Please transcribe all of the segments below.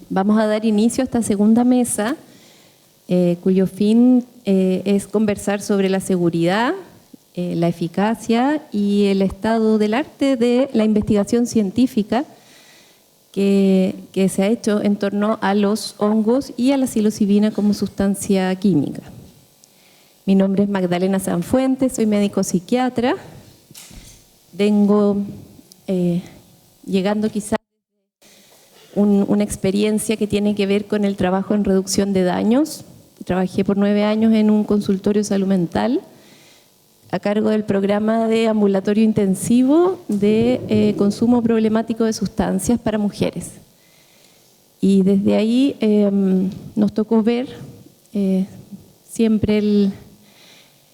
Vamos a dar inicio a esta segunda mesa, cuyo fin es conversar sobre la seguridad, la eficacia y el estado del arte de la investigación científica que se ha hecho en torno a los hongos y a la psilocibina como sustancia química. Mi nombre es Magdalena Sanfuentes, soy médico psiquiatra. Vengo llegando quizás una experiencia que tiene que ver con el trabajo en reducción de daños. Trabajé por 9 años en un consultorio de salud mental a cargo del programa de ambulatorio intensivo de consumo problemático de sustancias para mujeres. Y desde ahí nos tocó ver siempre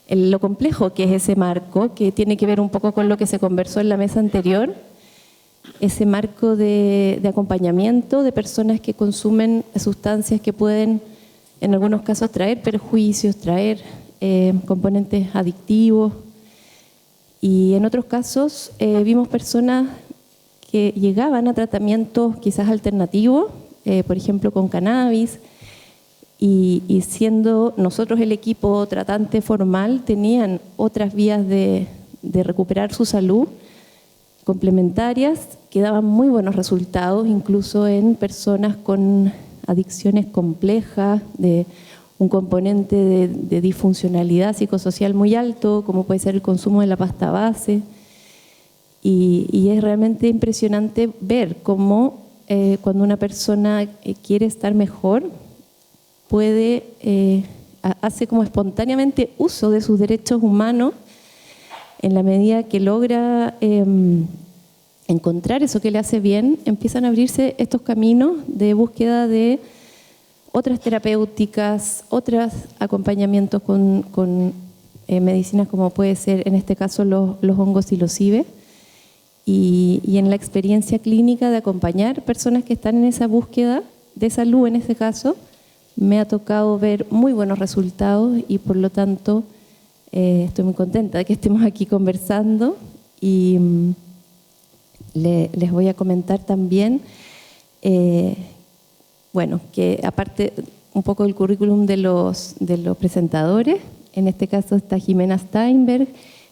lo complejo que es ese marco, que tiene que ver un poco con lo que se conversó en la mesa anterior, ese marco de acompañamiento de personas que consumen sustancias que pueden en algunos casos traer perjuicios, traer componentes adictivos, y en otros casos vimos personas que llegaban a tratamientos quizás alternativos, por ejemplo con cannabis, y siendo nosotros el equipo tratante formal tenían otras vías de recuperar su salud complementarias que daban muy buenos resultados, incluso en personas con adicciones complejas, de un componente de disfuncionalidad psicosocial muy alto, como puede ser el consumo de la pasta base. Y es realmente impresionante ver cómo cuando una persona quiere estar mejor, hace como espontáneamente uso de sus derechos humanos en la medida que logra encontrar eso que le hace bien. Empiezan a abrirse estos caminos de búsqueda de otras terapéuticas, otros acompañamientos con medicinas como puede ser en este caso los hongos psilocibe, y en la experiencia clínica de acompañar personas que están en esa búsqueda de salud, en este caso, me ha tocado ver muy buenos resultados y por lo tanto estoy muy contenta de que estemos aquí conversando. Y les voy a comentar también, bueno, que aparte un poco del currículum de los presentadores, en este caso está Jimena Steinberg,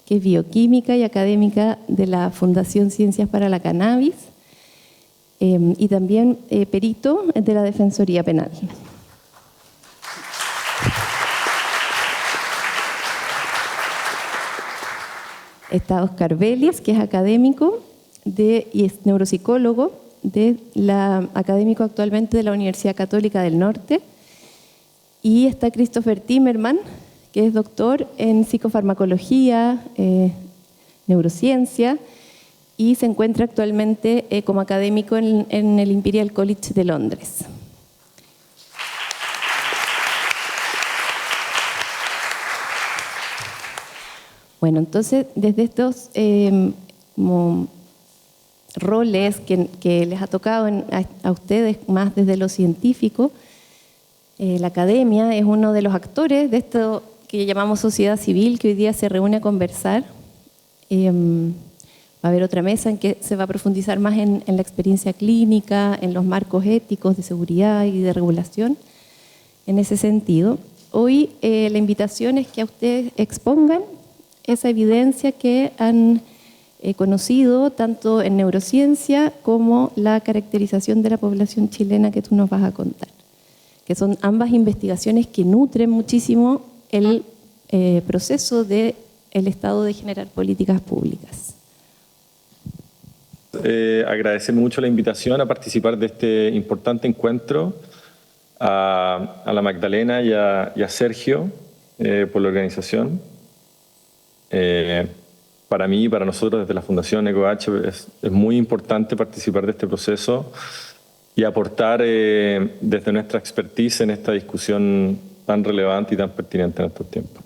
que es bioquímica y académica de la Fundación Ciencias para la Cannabis, y también perito de la Defensoría Penal. Está Oscar Vélez, que es académico y es neuropsicólogo, académico actualmente de la Universidad Católica del Norte. Y está Christopher Timmerman, que es doctor en psicofarmacología, neurociencia, y se encuentra actualmente como académico en el Imperial College de Londres. Bueno, entonces, desde estos como roles que les ha tocado a ustedes más desde lo científico, la academia es uno de los actores de esto que llamamos sociedad civil, que hoy día se reúne a conversar. Va a haber otra mesa en que se va a profundizar más en la experiencia clínica, en los marcos éticos de seguridad y de regulación. En ese sentido, hoy la invitación es que a ustedes expongan esa evidencia que han conocido tanto en neurociencia como la caracterización de la población chilena que tú nos vas a contar, que son ambas investigaciones que nutren muchísimo el proceso del Estado de generar políticas públicas. Agradecer mucho la invitación a participar de este importante encuentro, a la Magdalena y a Sergio por la organización. Para mí y para nosotros desde la Fundación EcoH es muy importante participar de este proceso y aportar desde nuestra expertise en esta discusión tan relevante y tan pertinente en estos tiempos.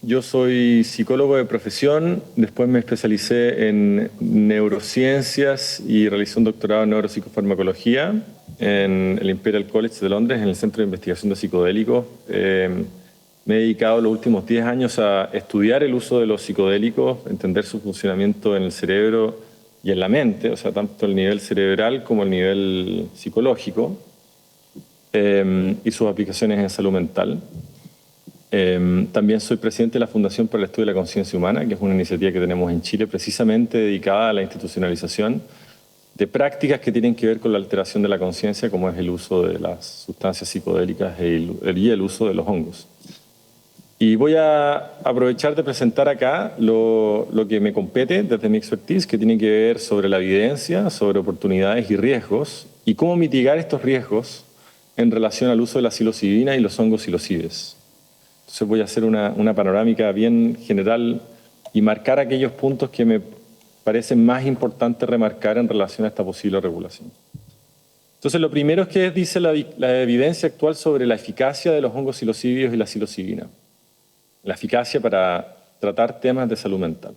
Yo soy psicólogo de profesión, después me especialicé en neurociencias y realicé un doctorado en neuropsicofarmacología en el Imperial College de Londres, en el Centro de Investigación de Psicodélicos. Me he dedicado los últimos 10 años a estudiar el uso de los psicodélicos, entender su funcionamiento en el cerebro y en la mente, o sea, tanto el nivel cerebral como el nivel psicológico, y sus aplicaciones en salud mental. También soy presidente de la Fundación para el Estudio de la Conciencia Humana, que es una iniciativa que tenemos en Chile precisamente dedicada a la institucionalización de prácticas que tienen que ver con la alteración de la conciencia, como es el uso de las sustancias psicodélicas y el uso de los hongos. Y voy a aprovechar de presentar acá lo que me compete desde mi expertise, que tiene que ver sobre la evidencia, sobre oportunidades y riesgos, y cómo mitigar estos riesgos en relación al uso de la psilocibina y los hongos psilocibes. Entonces voy a hacer una panorámica bien general y marcar aquellos puntos que me parecen más importantes remarcar en relación a esta posible regulación. Entonces lo primero es que dice la evidencia actual sobre la eficacia de los hongos psilocíbeos y la psilocibina. La eficacia para tratar temas de salud mental.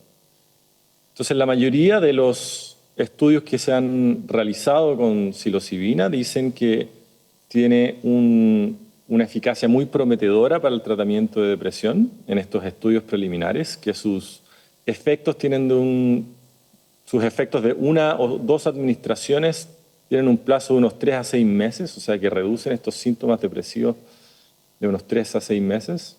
Entonces, la mayoría de los estudios que se han realizado con psilocibina dicen que tiene una eficacia muy prometedora para el tratamiento de depresión en estos estudios preliminares, que sus efectos sus efectos de 1 o 2 administraciones tienen un plazo de unos 3 a 6 meses, o sea que reducen estos síntomas depresivos de unos 3 a 6 meses.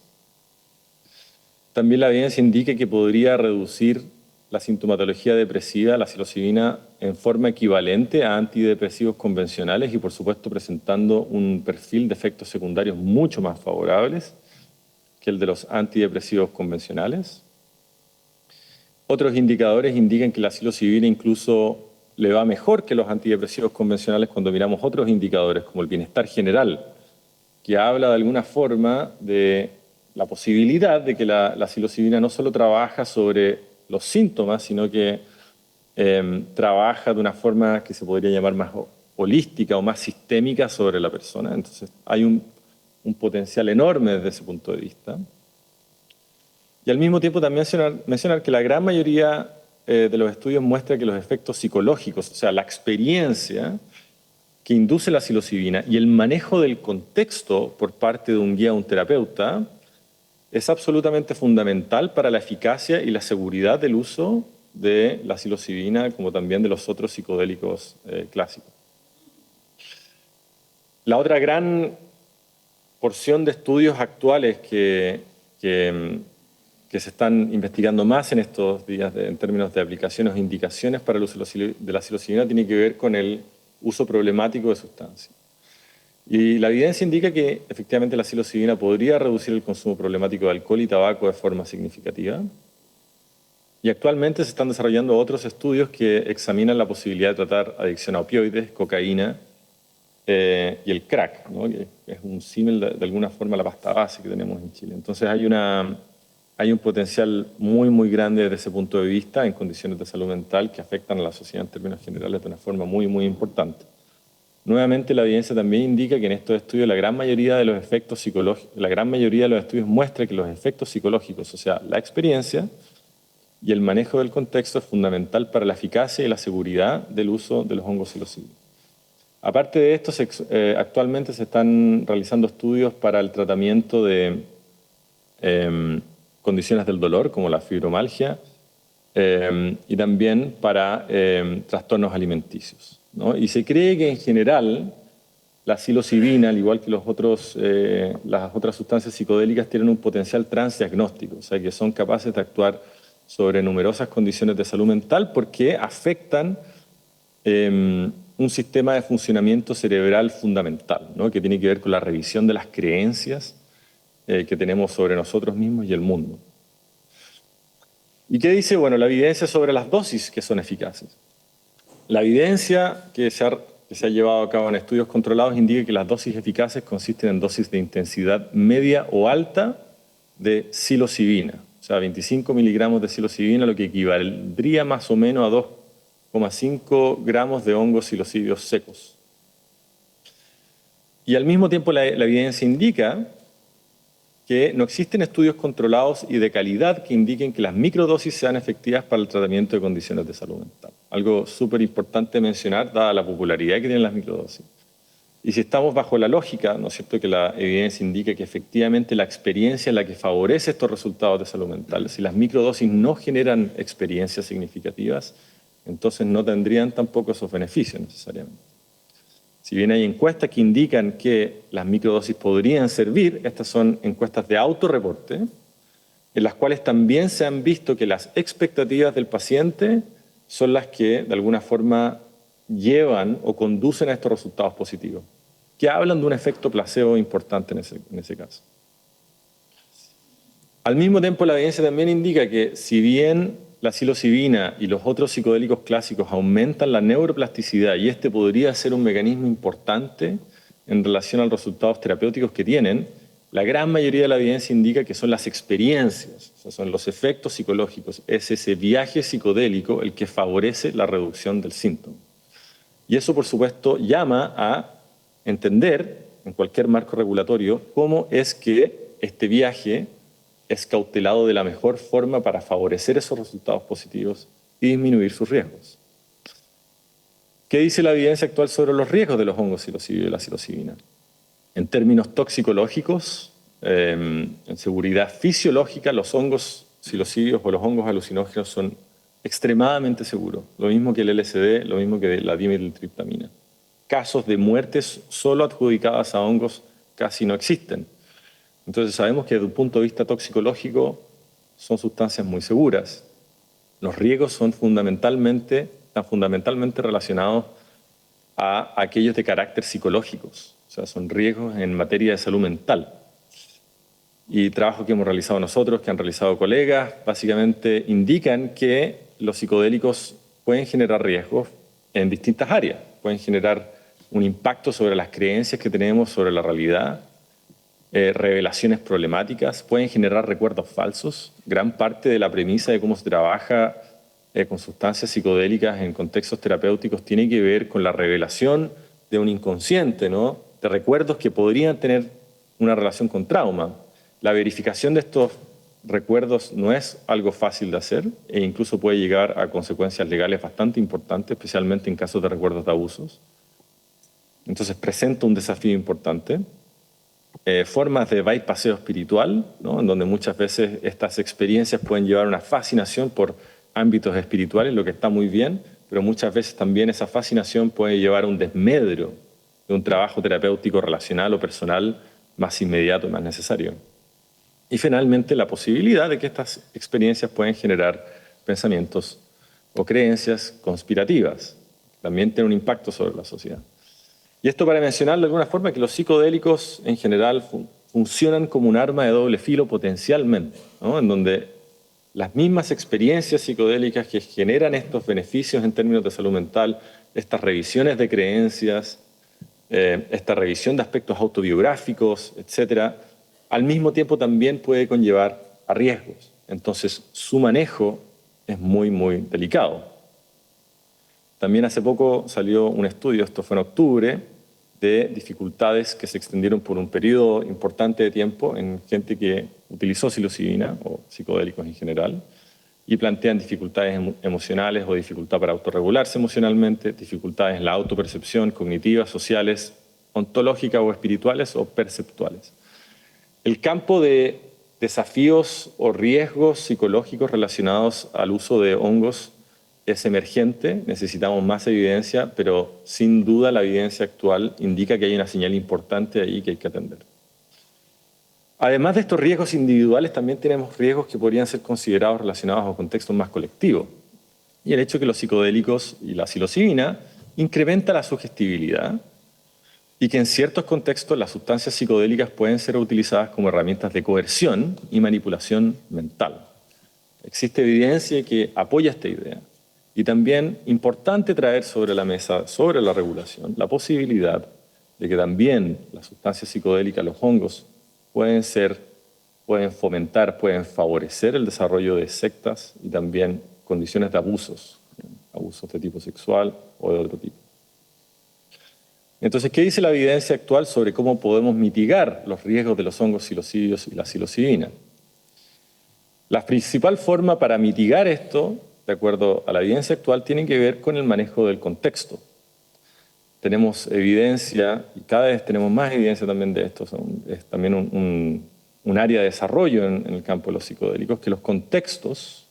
También la evidencia indica que podría reducir la sintomatología depresiva, la psilocibina, en forma equivalente a antidepresivos convencionales y, por supuesto, presentando un perfil de efectos secundarios mucho más favorables que el de los antidepresivos convencionales. Otros indicadores indican que la psilocibina incluso le va mejor que los antidepresivos convencionales cuando miramos otros indicadores, como el bienestar general, que habla de alguna forma de la posibilidad de que la psilocibina no solo trabaja sobre los síntomas, sino que trabaja de una forma que se podría llamar más holística o más sistémica sobre la persona. Entonces hay un potencial enorme desde ese punto de vista. Y al mismo tiempo también mencionar que la gran mayoría de los estudios muestra que los efectos psicológicos, o sea, la experiencia que induce la psilocibina y el manejo del contexto por parte de un guía o un terapeuta es absolutamente fundamental para la eficacia y la seguridad del uso de la psilocibina, como también de los otros psicodélicos clásicos. La otra gran porción de estudios actuales que se están investigando más en estos días en términos de aplicaciones o indicaciones para el uso de la psilocibina tiene que ver con el uso problemático de sustancias. Y la evidencia indica que efectivamente la psilocibina podría reducir el consumo problemático de alcohol y tabaco de forma significativa. Y actualmente se están desarrollando otros estudios que examinan la posibilidad de tratar adicción a opioides, cocaína y el crack, ¿no? Que es un símil de alguna forma a la pasta base que tenemos en Chile. Entonces hay un potencial muy, muy grande desde ese punto de vista en condiciones de salud mental que afectan a la sociedad en términos generales de una forma muy, muy importante. Nuevamente, la evidencia también indica que en estos estudios la gran mayoría de los efectos psicológicos, la gran mayoría de los estudios muestra que los efectos psicológicos, o sea, la experiencia y el manejo del contexto es fundamental para la eficacia y la seguridad del uso de los hongos psilocíbicos. Aparte de esto, actualmente se están realizando estudios para el tratamiento de condiciones del dolor, como la fibromialgia, y también para trastornos alimenticios, ¿no? Y se cree que en general la psilocibina, al igual que las otras sustancias psicodélicas, tienen un potencial transdiagnóstico, o sea que son capaces de actuar sobre numerosas condiciones de salud mental porque afectan un sistema de funcionamiento cerebral fundamental, ¿no? Que tiene que ver con la revisión de las creencias que tenemos sobre nosotros mismos y el mundo. ¿Y qué dice? Bueno, la evidencia sobre las dosis que son eficaces. La evidencia que se ha llevado a cabo en estudios controlados indica que las dosis eficaces consisten en dosis de intensidad media o alta de psilocibina. O sea, 25 miligramos de psilocibina, lo que equivaldría más o menos a 2,5 gramos de hongos psilocíbeos secos. Y al mismo tiempo la evidencia indica que no existen estudios controlados y de calidad que indiquen que las microdosis sean efectivas para el tratamiento de condiciones de salud mental. Algo súper importante mencionar, dada la popularidad que tienen las microdosis. Y si estamos bajo la lógica, ¿no es cierto?, que la evidencia indica que efectivamente la experiencia es la que favorece estos resultados de salud mental. Si las microdosis no generan experiencias significativas, Entonces no tendrían tampoco esos beneficios necesariamente. Si bien hay encuestas que indican que las microdosis podrían servir, estas son encuestas de autorreporte, en las cuales también se han visto que las expectativas del paciente son las que de alguna forma llevan o conducen a estos resultados positivos, que hablan de un efecto placebo importante en ese caso. Al mismo tiempo, la evidencia también indica que si bien la psilocibina y los otros psicodélicos clásicos aumentan la neuroplasticidad y este podría ser un mecanismo importante en relación a los resultados terapéuticos que tienen, la gran mayoría de la evidencia indica que son las experiencias, o sea, son los efectos psicológicos, es ese viaje psicodélico el que favorece la reducción del síntoma. Y eso, por supuesto, llama a entender, en cualquier marco regulatorio, cómo es que este viaje es cautelado de la mejor forma para favorecer esos resultados positivos y disminuir sus riesgos. ¿Qué dice la evidencia actual sobre los riesgos de los hongos psilocibio y la psilocibina? En términos toxicológicos, en seguridad fisiológica, los hongos psilocibios o los hongos alucinógenos son extremadamente seguros. Lo mismo que el LSD, lo mismo que la dimetiltriptamina. Casos de muertes solo adjudicadas a hongos casi no existen. Entonces sabemos que desde un punto de vista toxicológico son sustancias muy seguras. Los riesgos están fundamentalmente relacionados a aquellos de carácter psicológicos. O sea, son riesgos en materia de salud mental. Y trabajos que hemos realizado nosotros, que han realizado colegas, básicamente indican que los psicodélicos pueden generar riesgos en distintas áreas. Pueden generar un impacto sobre las creencias que tenemos sobre la realidad, revelaciones problemáticas, pueden generar recuerdos falsos. Gran parte de la premisa de cómo se trabaja con sustancias psicodélicas en contextos terapéuticos tiene que ver con la revelación de un inconsciente, ¿no? De recuerdos que podrían tener una relación con trauma. La verificación de estos recuerdos no es algo fácil de hacer e incluso puede llegar a consecuencias legales bastante importantes, especialmente en casos de recuerdos de abusos. Entonces presenta un desafío importante. Formas de bypasseo espiritual, ¿no? En donde muchas veces estas experiencias pueden llevar una fascinación por ámbitos espirituales, lo que está muy bien, pero muchas veces también esa fascinación puede llevar a un desmedro de un trabajo terapéutico relacional o personal más inmediato y más necesario. Y finalmente la posibilidad de que estas experiencias pueden generar pensamientos o creencias conspirativas, también tiene un impacto sobre la sociedad. Y esto para mencionar de alguna forma que los psicodélicos en general funcionan como un arma de doble filo potencialmente, ¿no? En donde las mismas experiencias psicodélicas que generan estos beneficios en términos de salud mental, estas revisiones de creencias, esta revisión de aspectos autobiográficos, etcétera, al mismo tiempo también puede conllevar a riesgos. Entonces, su manejo es muy, muy delicado. También hace poco salió un estudio, esto fue en octubre, de dificultades que se extendieron por un periodo importante de tiempo en gente que utilizó psilocibina o psicodélicos en general y plantean dificultades emocionales o dificultad para autorregularse emocionalmente, dificultades en la autopercepción, cognitivas, sociales, ontológicas o espirituales o perceptuales. El campo de desafíos o riesgos psicológicos relacionados al uso de hongos es emergente, necesitamos más evidencia, pero sin duda la evidencia actual indica que hay una señal importante ahí que hay que atender. Además de estos riesgos individuales, también tenemos riesgos que podrían ser considerados relacionados a un contexto más colectivo. Y el hecho de que los psicodélicos y la psilocibina incrementa la sugestibilidad y que en ciertos contextos las sustancias psicodélicas pueden ser utilizadas como herramientas de coerción y manipulación mental. Existe evidencia que apoya esta idea. Y también importante traer sobre la mesa, sobre la regulación, la posibilidad de que también las sustancias psicodélicas, los hongos, pueden fomentar, pueden favorecer el desarrollo de sectas y también condiciones de abusos de tipo sexual o de otro tipo. Entonces, ¿qué dice la evidencia actual sobre cómo podemos mitigar los riesgos de los hongos psilocibios y la psilocibina? La principal forma para mitigar esto, de acuerdo a la evidencia actual, tiene que ver con el manejo del contexto. Tenemos evidencia, y cada vez tenemos más evidencia también de esto, es también un área de desarrollo en el campo de los psicodélicos, que los contextos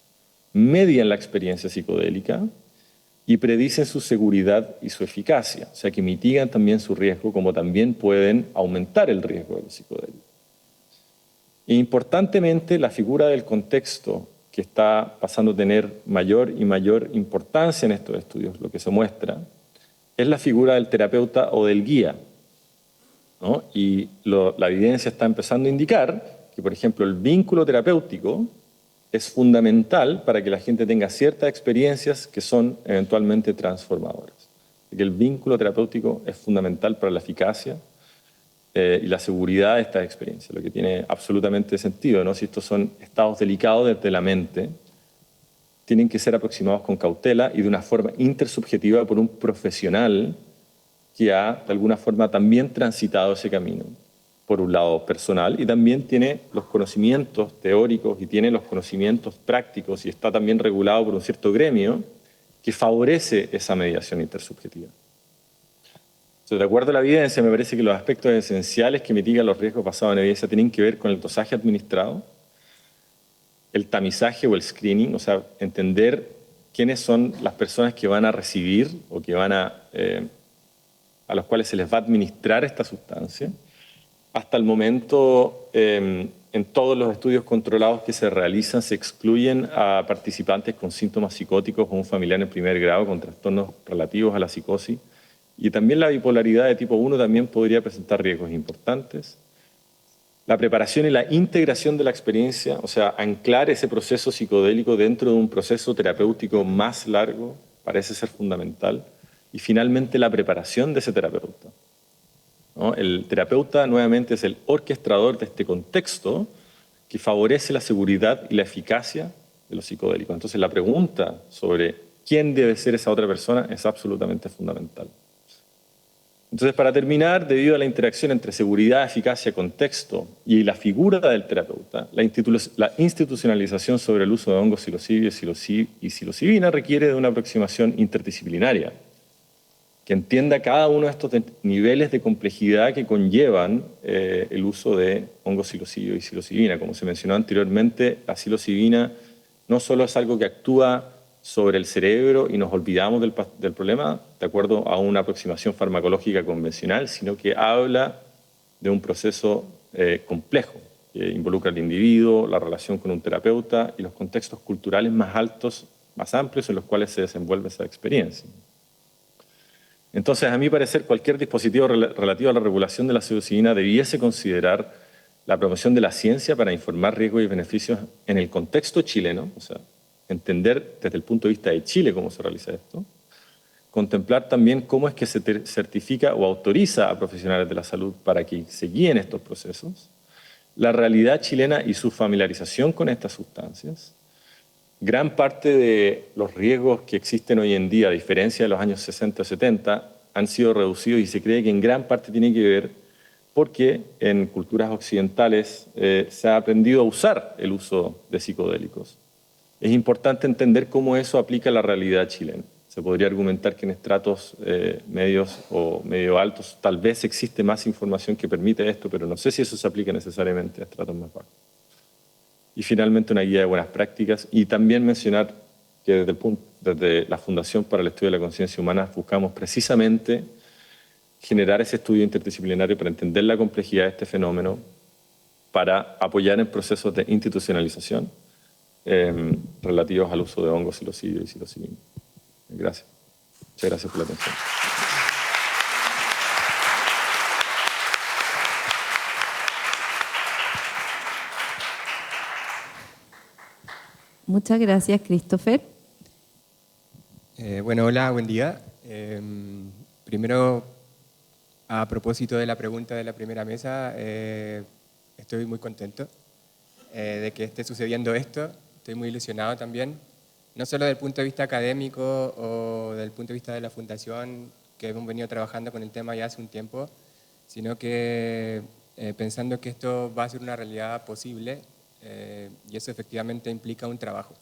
median la experiencia psicodélica y predicen su seguridad y su eficacia, o sea que mitigan también su riesgo, como también pueden aumentar el riesgo de los psicodélicos. E importantemente, la figura del contexto, que está pasando a tener mayor y mayor importancia en estos estudios, lo que se muestra, es la figura del terapeuta o del guía, ¿no? Y la evidencia está empezando a indicar que, por ejemplo, el vínculo terapéutico es fundamental para que la gente tenga ciertas experiencias que son eventualmente transformadoras. Que el vínculo terapéutico es fundamental para la eficacia y la seguridad de estas experiencias, lo que tiene absolutamente sentido, ¿no? Si estos son estados delicados desde la mente, tienen que ser aproximados con cautela y de una forma intersubjetiva por un profesional que ha, de alguna forma, también transitado ese camino, por un lado personal, y también tiene los conocimientos teóricos y tiene los conocimientos prácticos y está también regulado por un cierto gremio que favorece esa mediación intersubjetiva. Entonces, de acuerdo a la evidencia, me parece que los aspectos esenciales que mitigan los riesgos basados en evidencia tienen que ver con el dosaje administrado, el tamizaje o el screening, o sea, entender quiénes son las personas que van a recibir o que van a los cuales se les va a administrar esta sustancia. Hasta el momento, en todos los estudios controlados que se realizan, se excluyen a participantes con síntomas psicóticos o un familiar en primer grado con trastornos relativos a la psicosis. Y también la bipolaridad de tipo 1 también podría presentar riesgos importantes. La preparación y la integración de la experiencia, o sea, anclar ese proceso psicodélico dentro de un proceso terapéutico más largo, parece ser fundamental. Y finalmente la preparación de ese terapeuta, ¿no? El terapeuta nuevamente es el orquestador de este contexto que favorece la seguridad y la eficacia de los psicodélicos. Entonces la pregunta sobre quién debe ser esa otra persona es absolutamente fundamental. Entonces, para terminar, debido a la interacción entre seguridad, eficacia, contexto y la figura del terapeuta, la institucionalización sobre el uso de hongos psilocibe y psilocibina requiere de una aproximación interdisciplinaria que entienda cada uno de estos niveles de complejidad que conllevan el uso de hongos psilocibe y psilocibina. Como se mencionó anteriormente, la psilocibina no solo es algo que actúa sobre el cerebro y nos olvidamos del problema de acuerdo a una aproximación farmacológica convencional, sino que habla de un proceso complejo que involucra al individuo, la relación con un terapeuta y los contextos culturales más altos, más amplios en los cuales se desenvuelve esa experiencia. Entonces, a mi parecer, cualquier dispositivo relativo a la regulación de la psilocibina debiese considerar la promoción de la ciencia para informar riesgos y beneficios en el contexto chileno, o sea, entender desde el punto de vista de Chile cómo se realiza esto, contemplar también cómo es que se certifica o autoriza a profesionales de la salud para que se guíen estos procesos, la realidad chilena y su familiarización con estas sustancias. Gran parte de los riesgos que existen hoy en día, a diferencia de los años 60 o 70, han sido reducidos y se cree que en gran parte tiene que ver porque en culturas occidentales se ha aprendido a usar el uso de psicodélicos. Es importante entender cómo eso aplica a la realidad chilena. Se podría argumentar que en estratos medios o medio altos tal vez existe más información que permite esto, pero no sé si eso se aplica necesariamente a estratos más bajos. Y finalmente una guía de buenas prácticas y también mencionar que desde la Fundación para el Estudio de la Conciencia Humana buscamos precisamente generar ese estudio interdisciplinario para entender la complejidad de este fenómeno, para apoyar en procesos de institucionalización relativos al uso de hongos psilocibe y psilocibina. Gracias. Muchas gracias por la atención. Muchas gracias, Christopher. Bueno, hola, buen día. Primero, a propósito de la pregunta de la primera mesa, estoy muy contento de que esté sucediendo esto. Estoy muy ilusionado también, no solo desde el punto de vista académico o desde el punto de vista de la Fundación, que hemos venido trabajando con el tema ya hace un tiempo, sino que pensando que esto va a ser una realidad posible y eso efectivamente implica un trabajo.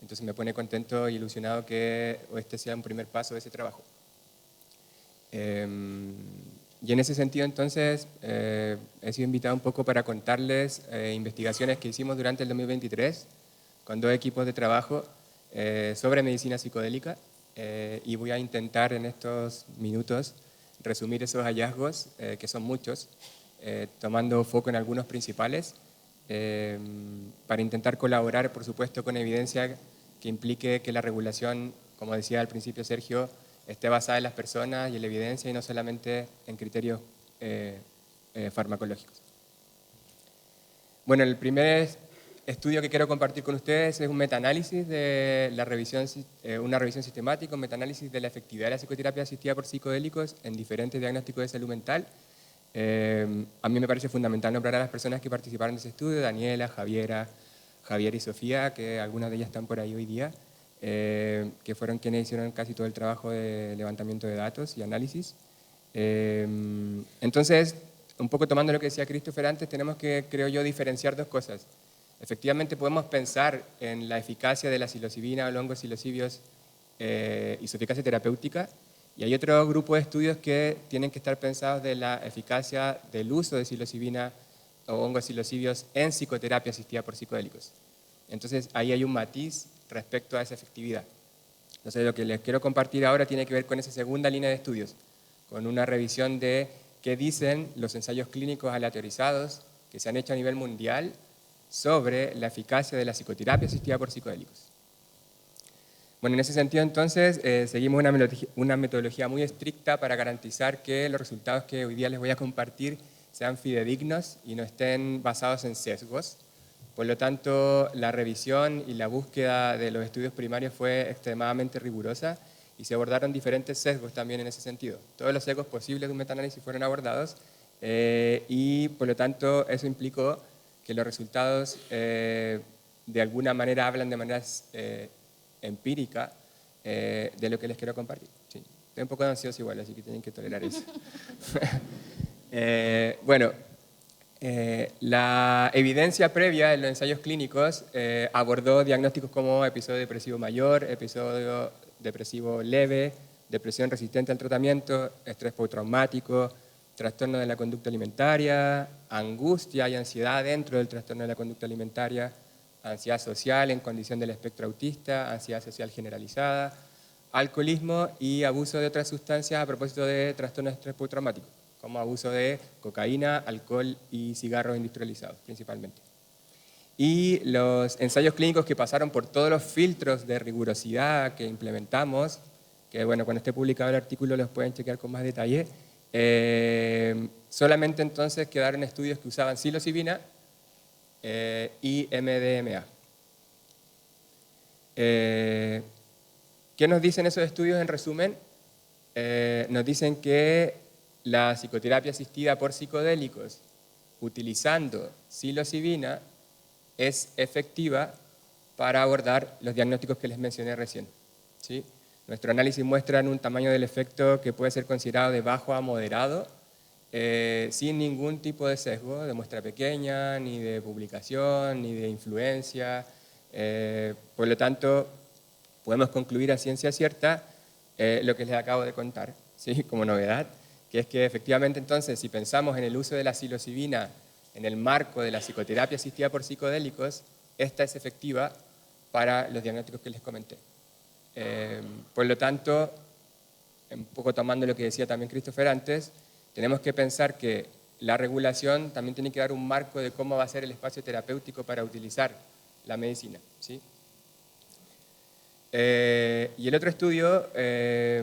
Entonces me pone contento y ilusionado que este sea un primer paso de ese trabajo. Y en ese sentido, entonces, he sido invitado un poco para contarles investigaciones que hicimos durante el 2023 con 2 equipos de trabajo sobre medicina psicodélica y voy a intentar en estos minutos resumir esos hallazgos, que son muchos, tomando foco en algunos principales, para intentar colaborar, por supuesto, con evidencia que implique que la regulación, como decía al principio Sergio, esté basada en las personas y en la evidencia y no solamente en criterios farmacológicos. Bueno, el primer estudio que quiero compartir con ustedes es un metaanálisis de la revisión, una revisión sistemática, un metaanálisis de la efectividad de la psicoterapia asistida por psicodélicos en diferentes diagnósticos de salud mental. A mí me parece fundamental nombrar a las personas que participaron de ese estudio: Daniela, Javier y Sofía, que algunas de ellas están por ahí hoy día, que fueron quienes hicieron casi todo el trabajo de levantamiento de datos y análisis. Entonces, un poco tomando lo que decía Christopher antes, tenemos que, creo yo, diferenciar dos cosas. Efectivamente, podemos pensar en la eficacia de la psilocibina o los hongos psilocibios y su eficacia terapéutica, y hay otro grupo de estudios que tienen que estar pensados de la eficacia del uso de psilocibina o hongos psilocibios en psicoterapia asistida por psicodélicos. Entonces, ahí hay un matiz respecto a esa efectividad. Entonces, lo que les quiero compartir ahora tiene que ver con esa segunda línea de estudios, con una revisión de qué dicen los ensayos clínicos aleatorizados que se han hecho a nivel mundial sobre la eficacia de la psicoterapia asistida por psicodélicos. Bueno, en ese sentido, entonces, seguimos una metodología muy estricta para garantizar que los resultados que hoy día les voy a compartir sean fidedignos y no estén basados en sesgos. Por lo tanto, la revisión y la búsqueda de los estudios primarios fue extremadamente rigurosa y se abordaron diferentes sesgos también en ese sentido. Todos los sesgos posibles de un metaanálisis fueron abordados y, por lo tanto, eso implicó que los resultados de alguna manera hablan de manera empírica de lo que les quiero compartir. Sí. Estoy un poco ansioso igual, así que tienen que tolerar eso. Bueno, la evidencia previa en los ensayos clínicos abordó diagnósticos como episodio depresivo mayor, episodio depresivo leve, depresión resistente al tratamiento, estrés postraumático, trastorno de la conducta alimentaria, angustia y ansiedad dentro del trastorno de la conducta alimentaria, ansiedad social en condición del espectro autista, ansiedad social generalizada, alcoholismo y abuso de otras sustancias a propósito de trastorno de estrés postraumático, como abuso de cocaína, alcohol y cigarros industrializados principalmente. Y los ensayos clínicos que pasaron por todos los filtros de rigurosidad que implementamos, que bueno, cuando esté publicado el artículo los pueden chequear con más detalle, solamente entonces quedaron estudios que usaban psilocibina y MDMA. ¿Qué nos dicen esos estudios en resumen? Nos dicen que la psicoterapia asistida por psicodélicos utilizando psilocibina es efectiva para abordar los diagnósticos que les mencioné recién. ¿Sí? Nuestro análisis muestra un tamaño del efecto que puede ser considerado de bajo a moderado, sin ningún tipo de sesgo, de muestra pequeña, ni de publicación, ni de influencia. Por lo tanto, podemos concluir a ciencia cierta lo que les acabo de contar, ¿sí? Como novedad, que es que efectivamente entonces, si pensamos en el uso de la psilocibina en el marco de la psicoterapia asistida por psicodélicos, esta es efectiva para los diagnósticos que les comenté. Por lo tanto, un poco tomando lo que decía también Christopher antes, tenemos que pensar que la regulación también tiene que dar un marco de cómo va a ser el espacio terapéutico para utilizar la medicina, ¿sí? Y el otro estudio es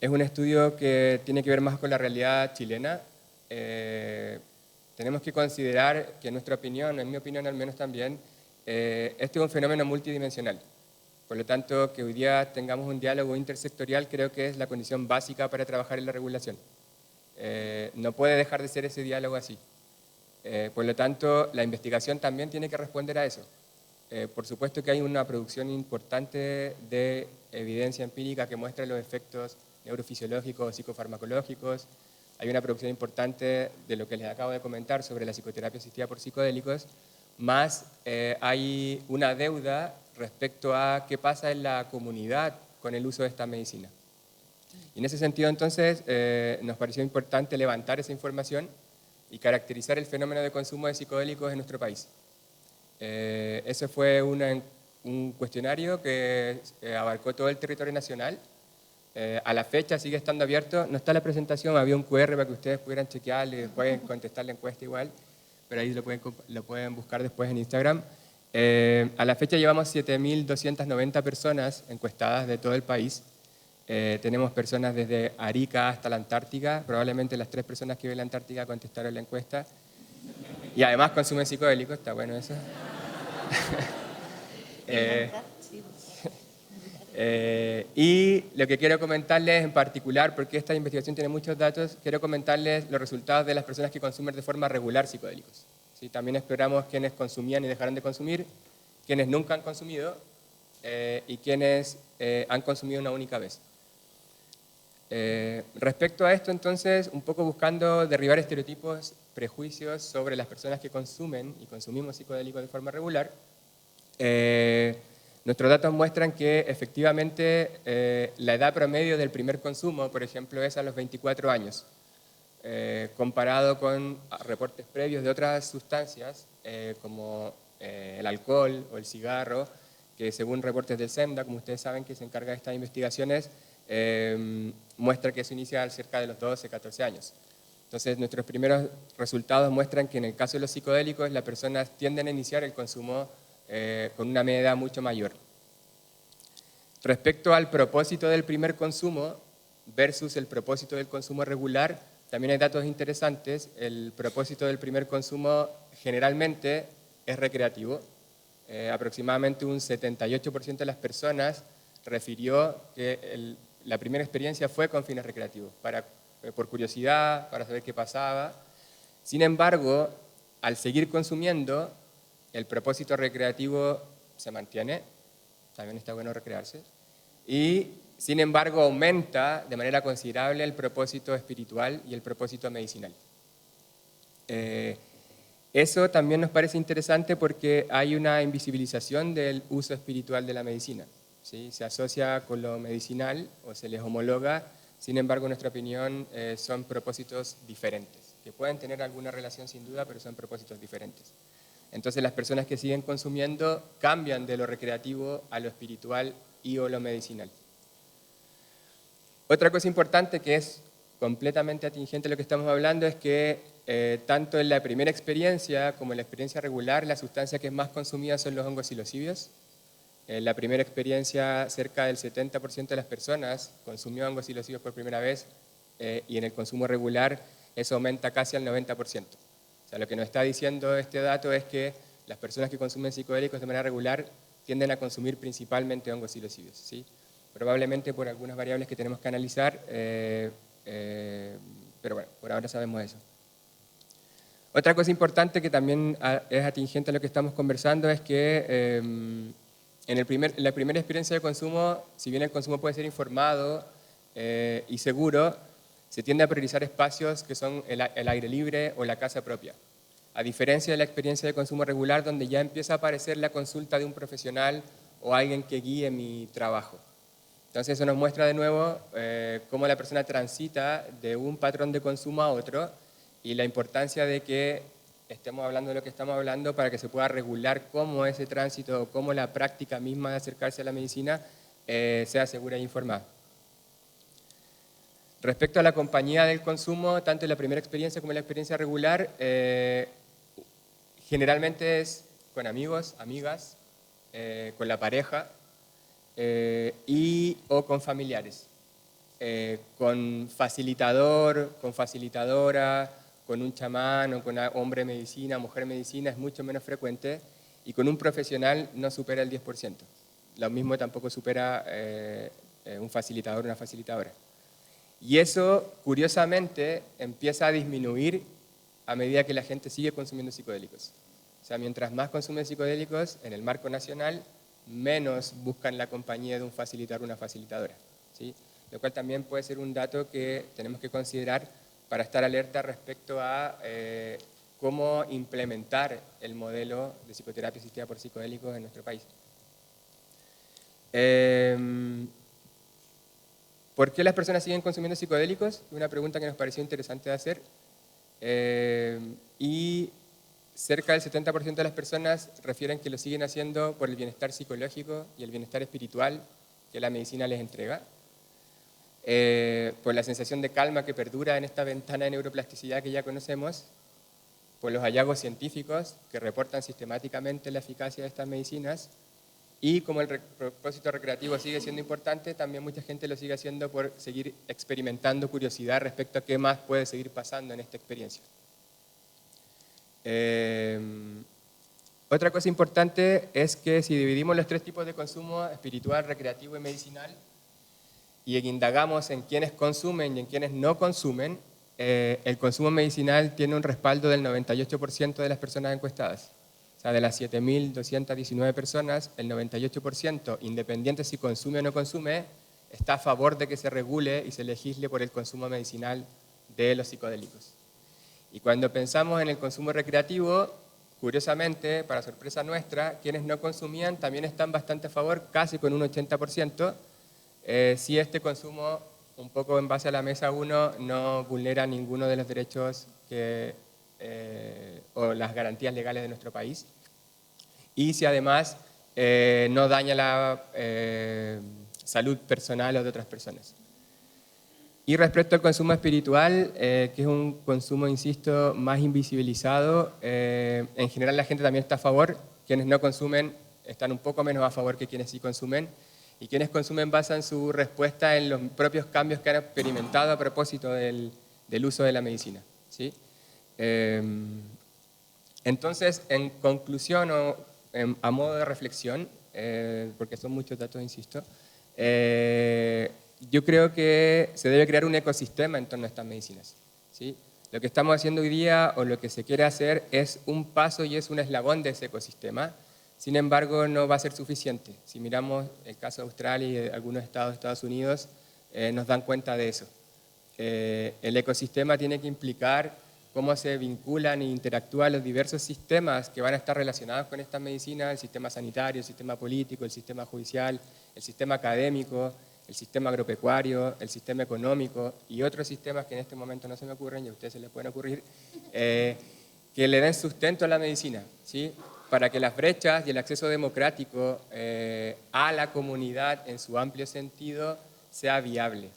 un estudio que tiene que ver más con la realidad chilena. Tenemos que considerar que en nuestra opinión, en mi opinión al menos también, este es un fenómeno multidimensional. Por lo tanto, que hoy día tengamos un diálogo intersectorial creo que es la condición básica para trabajar en la regulación. No puede dejar de ser ese diálogo así. Por lo tanto, la investigación también tiene que responder a eso. Por supuesto que hay una producción importante de evidencia empírica que muestra los efectos neurofisiológicos o psicofarmacológicos. Hay una producción importante de lo que les acabo de comentar sobre la psicoterapia asistida por psicodélicos, más hay una deuda respecto a qué pasa en la comunidad con el uso de esta medicina. Y en ese sentido, entonces, nos pareció importante levantar esa información y caracterizar el fenómeno de consumo de psicodélicos en nuestro país. Ese fue un cuestionario que abarcó todo el territorio nacional A la fecha sigue estando abierto, no está la presentación, había un QR para que ustedes pudieran chequearle y después contestar la encuesta igual, pero ahí lo pueden buscar después en Instagram. A la fecha llevamos 7.290 personas encuestadas de todo el país. Tenemos personas desde Arica hasta la Antártica, probablemente las 3 personas que viven en la Antártica contestaron la encuesta. Y además consumen psicodélicos, está bueno eso. Y lo que quiero comentarles en particular, porque esta investigación tiene muchos datos, quiero comentarles los resultados de las personas que consumen de forma regular psicodélicos. ¿Sí? También exploramos quienes consumían y dejaron de consumir, quienes nunca han consumido y quienes han consumido una única vez. Respecto a esto, entonces, un poco buscando derribar estereotipos, prejuicios sobre las personas que consumen y consumimos psicodélicos de forma regular, nuestros datos muestran que efectivamente la edad promedio del primer consumo, por ejemplo, es a los 24 años, comparado con reportes previos de otras sustancias como el alcohol o el cigarro, que según reportes del SEMDA, como ustedes saben que se encarga de estas investigaciones, muestra que se inicia cerca de los 12, 14 años. Entonces, nuestros primeros resultados muestran que en el caso de los psicodélicos, las personas tienden a iniciar el consumo con una media edad mucho mayor. Respecto al propósito del primer consumo versus el propósito del consumo regular, también hay datos interesantes. El propósito del primer consumo generalmente es recreativo. Aproximadamente un 78% de las personas refirió que la primera experiencia fue con fines recreativos, por curiosidad, para saber qué pasaba. Sin embargo, al seguir consumiendo, el propósito recreativo se mantiene, también está bueno recrearse, y sin embargo aumenta de manera considerable el propósito espiritual y el propósito medicinal. Eso también nos parece interesante porque hay una invisibilización del uso espiritual de la medicina. ¿Sí? Se asocia con lo medicinal o se les homologa, sin embargo, en nuestra opinión, son propósitos diferentes, que pueden tener alguna relación sin duda, pero son propósitos diferentes. Entonces, las personas que siguen consumiendo cambian de lo recreativo a lo espiritual y o lo medicinal. Otra cosa importante que es completamente atingente a lo que estamos hablando es que tanto en la primera experiencia como en la experiencia regular, la sustancia que es más consumida son los hongos psilocíbeos. En la primera experiencia, cerca del 70% de las personas consumió hongos psilocíbeos por primera vez y en el consumo regular eso aumenta casi al 90%. O sea, lo que nos está diciendo este dato es que las personas que consumen psicodélicos de manera regular tienden a consumir principalmente hongos psilocíbeos, ¿sí? Probablemente por algunas variables que tenemos que analizar, pero bueno, por ahora sabemos eso. Otra cosa importante que también es atingente a lo que estamos conversando es que en la primera experiencia de consumo, si bien el consumo puede ser informado y seguro, se tiende a priorizar espacios que son el aire libre o la casa propia. A diferencia de la experiencia de consumo regular, donde ya empieza a aparecer la consulta de un profesional o alguien que guíe mi trabajo. Entonces eso nos muestra de nuevo cómo la persona transita de un patrón de consumo a otro y la importancia de que estemos hablando de lo que estamos hablando para que se pueda regular cómo ese tránsito o cómo la práctica misma de acercarse a la medicina sea segura e informada. Respecto a la compañía del consumo, tanto en la primera experiencia como en la experiencia regular, generalmente es con amigos, amigas, con la pareja y o con familiares. Con facilitador, con facilitadora, con un chamán o con hombre medicina, mujer medicina es mucho menos frecuente y con un profesional no supera el 10%. Lo mismo tampoco supera un facilitador o una facilitadora. Y eso, curiosamente, empieza a disminuir a medida que la gente sigue consumiendo psicodélicos. O sea, mientras más consumen psicodélicos en el marco nacional, menos buscan la compañía de un facilitador o una facilitadora, ¿sí? Lo cual también puede ser un dato que tenemos que considerar para estar alerta respecto a cómo implementar el modelo de psicoterapia asistida por psicodélicos en nuestro país. ¿Por qué las personas siguen consumiendo psicodélicos? Una pregunta que nos pareció interesante de hacer. Y cerca del 70% de las personas refieren que lo siguen haciendo por el bienestar psicológico y el bienestar espiritual que la medicina les entrega. por la sensación de calma que perdura en esta ventana de neuroplasticidad que ya conocemos, por los hallazgos científicos que reportan sistemáticamente la eficacia de estas medicinas, y como el propósito recreativo sigue siendo importante, también mucha gente lo sigue haciendo por seguir experimentando curiosidad respecto a qué más puede seguir pasando en esta experiencia. Otra cosa importante es que si dividimos los tres tipos de consumo, espiritual, recreativo y medicinal, y indagamos en quiénes consumen y en quiénes no consumen, el consumo medicinal tiene un respaldo del 98% de las personas encuestadas. O sea, de las 7.219 personas, el 98%, independiente si consume o no consume, está a favor de que se regule y se legisle por el consumo medicinal de los psicodélicos. Y cuando pensamos en el consumo recreativo, curiosamente, para sorpresa nuestra, quienes no consumían también están bastante a favor, casi con un 80%, si este consumo, un poco en base a la mesa 1, no vulnera ninguno de los derechos o las garantías legales de nuestro país, y si además no daña la salud personal o de otras personas. Y respecto al consumo espiritual, que es un consumo, insisto, más invisibilizado, en general la gente también está a favor. Quienes no consumen están un poco menos a favor que quienes sí consumen, y quienes consumen basan su respuesta en los propios cambios que han experimentado a propósito del uso de la medicina, ¿sí? Entonces, en conclusión o a modo de reflexión, porque son muchos datos, insisto, yo creo que se debe crear un ecosistema en torno a estas medicinas, ¿sí? Lo que estamos haciendo hoy día o lo que se quiere hacer es un paso y es un eslabón de ese ecosistema. Sin embargo, no va a ser suficiente. Si miramos el caso de Australia y de algunos estados de Estados Unidos, nos dan cuenta de eso. El ecosistema tiene que implicar cómo se vinculan e interactúan los diversos sistemas que van a estar relacionados con esta medicina: el sistema sanitario, el sistema político, el sistema judicial, el sistema académico, el sistema agropecuario, el sistema económico y otros sistemas que en este momento no se me ocurren y a ustedes se les pueden ocurrir, que le den sustento a la medicina, ¿sí? Para que las brechas y el acceso democrático a la comunidad en su amplio sentido sea viable.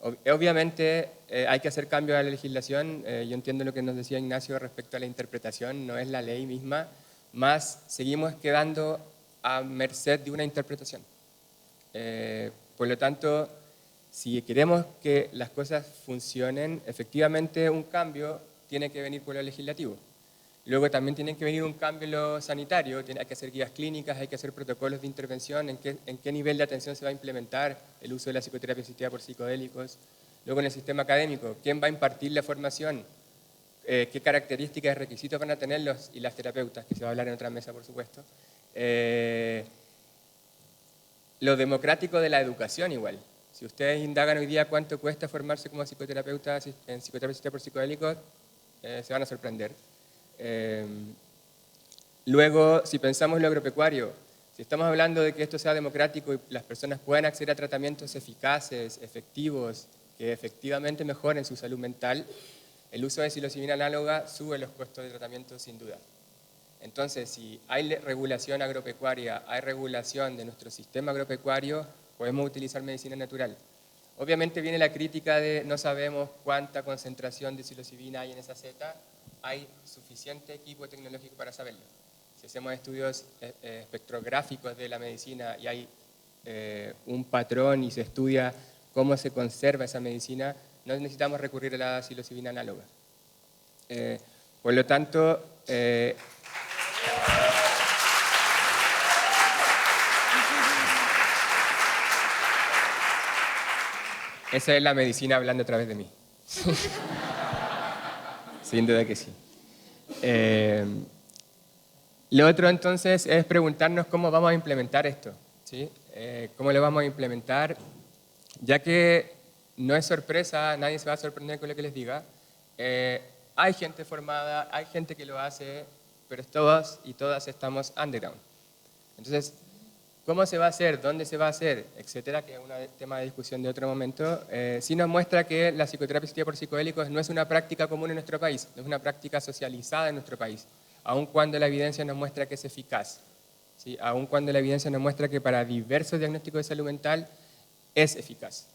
Obviamente hay que hacer cambios a la legislación. Yo entiendo lo que nos decía Ignacio respecto a la interpretación, no es la ley misma, más seguimos quedando a merced de una interpretación. Por lo tanto, si queremos que las cosas funcionen, efectivamente un cambio tiene que venir por lo legislativo. Luego también tiene que venir un cambio en lo sanitario, hay que hacer guías clínicas, hay que hacer protocolos de intervención, en qué nivel de atención se va a implementar el uso de la psicoterapia asistida por psicodélicos. Luego en el sistema académico, ¿quién va a impartir la formación? ¿Qué características y requisitos van a tener los y las terapeutas? Que se va a hablar en otra mesa, por supuesto. Lo democrático de la educación igual. Si ustedes indagan hoy día cuánto cuesta formarse como psicoterapeuta en psicoterapia asistida por psicodélicos, se van a sorprender. Luego, si pensamos en lo agropecuario, si estamos hablando de que esto sea democrático y las personas puedan acceder a tratamientos eficaces, efectivos, que efectivamente mejoren su salud mental, el uso de psilocibina análoga sube los costos de tratamiento sin duda. Entonces, si hay regulación agropecuaria, hay regulación de nuestro sistema agropecuario, podemos utilizar medicina natural. Obviamente viene la crítica de no sabemos cuánta concentración de psilocibina hay en esa seta. Hay suficiente equipo tecnológico para saberlo. Si hacemos estudios espectrográficos de la medicina y hay un patrón y se estudia cómo se conserva esa medicina, no necesitamos recurrir a la psilocibina análoga. Por lo tanto, esa es la medicina hablando a través de mí. Sin duda que sí. Lo otro entonces es preguntarnos cómo vamos a implementar esto, ¿sí? ¿Cómo lo vamos a implementar? Ya que no es sorpresa, nadie se va a sorprender con lo que les diga. Hay gente formada, hay gente que lo hace, pero todos y todas estamos underground. Entonces, ¿cómo se va a hacer? ¿Dónde se va a hacer? Etcétera, que es un tema de discusión de otro momento. Sí nos muestra que la psicoterapia asistida por psicodélicos no es una práctica común en nuestro país, no es una práctica socializada en nuestro país, aun cuando la evidencia nos muestra que es eficaz, ¿sí? Aun cuando la evidencia nos muestra que para diversos diagnósticos de salud mental es eficaz.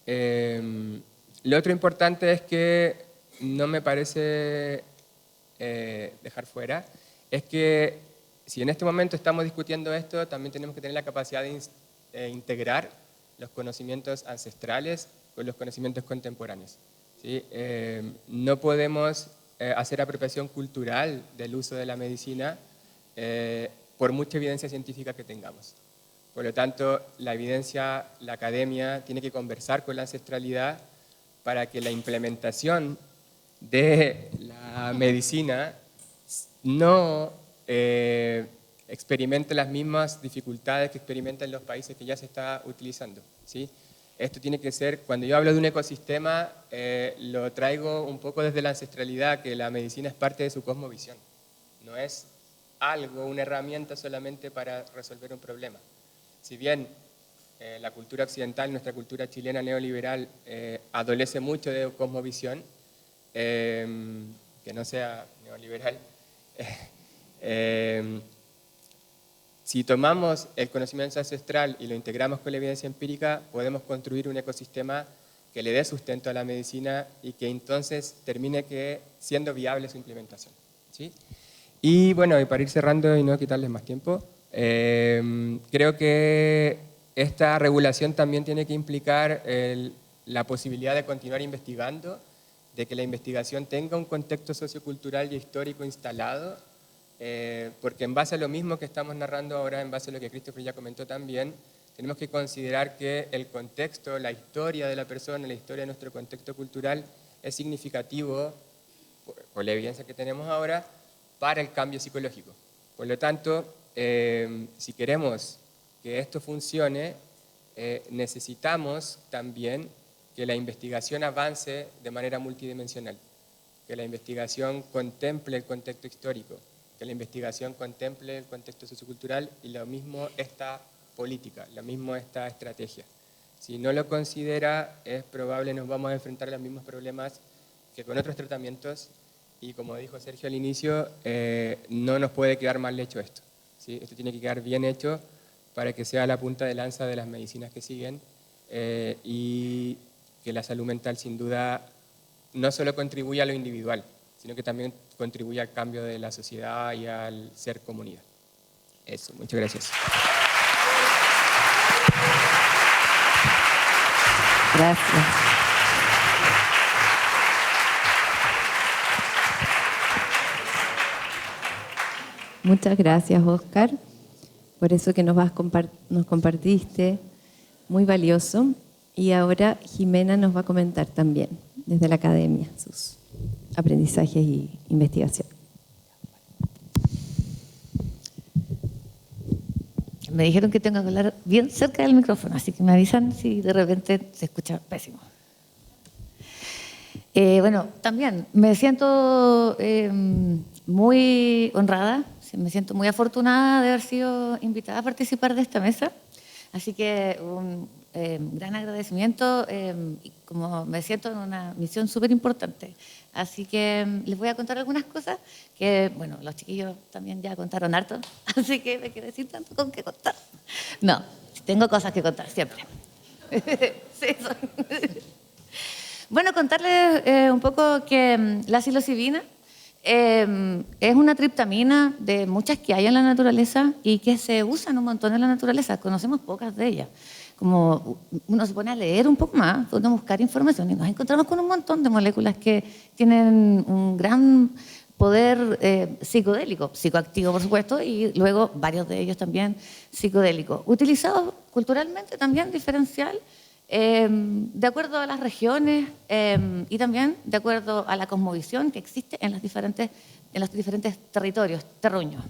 Lo otro importante es que no me parece dejar fuera, es que si en este momento estamos discutiendo esto, también tenemos que tener la capacidad de integrar los conocimientos ancestrales con los conocimientos contemporáneos, ¿sí? No podemos hacer apropiación cultural del uso de la medicina por mucha evidencia científica que tengamos. Por lo tanto, la evidencia, la academia tiene que conversar con la ancestralidad para que la implementación de la medicina no experimente las mismas dificultades que experimentan los países que ya se está utilizando, ¿sí? Esto tiene que ser, cuando yo hablo de un ecosistema, lo traigo un poco desde la ancestralidad, que la medicina es parte de su cosmovisión. No es algo, una herramienta solamente para resolver un problema. Si bien la cultura occidental, nuestra cultura chilena neoliberal, adolece mucho de cosmovisión, que no sea neoliberal, si tomamos el conocimiento ancestral y lo integramos con la evidencia empírica, podemos construir un ecosistema que le dé sustento a la medicina y que entonces termine siendo viable su implementación, ¿sí? Y bueno, y para ir cerrando y no quitarles más tiempo, creo que esta regulación también tiene que implicar la posibilidad de continuar investigando, de que la investigación tenga un contexto sociocultural y histórico instalado, porque en base a lo mismo que estamos narrando ahora, en base a lo que Christopher ya comentó también, tenemos que considerar que el contexto, la historia de la persona, la historia de nuestro contexto cultural es significativo, por la evidencia que tenemos ahora, para el cambio psicológico. Por lo tanto, si queremos que esto funcione, necesitamos también que la investigación avance de manera multidimensional, que la investigación contemple el contexto histórico, que la investigación contemple el contexto sociocultural y lo mismo esta política, lo mismo esta estrategia. Si no lo considera, es probable nos vamos a enfrentar a los mismos problemas que con otros tratamientos y como dijo Sergio al inicio, no nos puede quedar mal hecho esto, ¿sí? Esto tiene que quedar bien hecho para que sea la punta de lanza de las medicinas que siguen y que la salud mental sin duda no solo contribuye a lo individual, sino que también contribuye al cambio de la sociedad y al ser comunidad. Eso, muchas gracias. Gracias. Muchas gracias, Óscar, por eso que nos compartiste, muy valioso. Y ahora Jimena nos va a comentar también, desde la academia, sus aprendizajes y investigación. Me dijeron que tengo que hablar bien cerca del micrófono, así que me avisan si de repente se escucha pésimo. Bueno, también me siento muy honrada, me siento muy afortunada de haber sido invitada a participar de esta mesa, así que un gran agradecimiento, y como me siento en una misión súper importante. Así que les voy a contar algunas cosas que, bueno, los chiquillos también ya contaron harto, así que me quedé sin tanto con qué contar. No, tengo cosas que contar siempre. Sí, bueno, contarles un poco que la psilocibina es una triptamina de muchas que hay en la naturaleza y que se usan un montón en la naturaleza. Conocemos pocas de ellas. Como uno se pone a leer un poco más, a buscar información y nos encontramos con un montón de moléculas que tienen un gran poder psicodélico, psicoactivo por supuesto, y luego varios de ellos también psicodélicos, utilizados culturalmente también diferencial, de acuerdo a las regiones y también de acuerdo a la cosmovisión que existe en los diferentes territorios, terruños.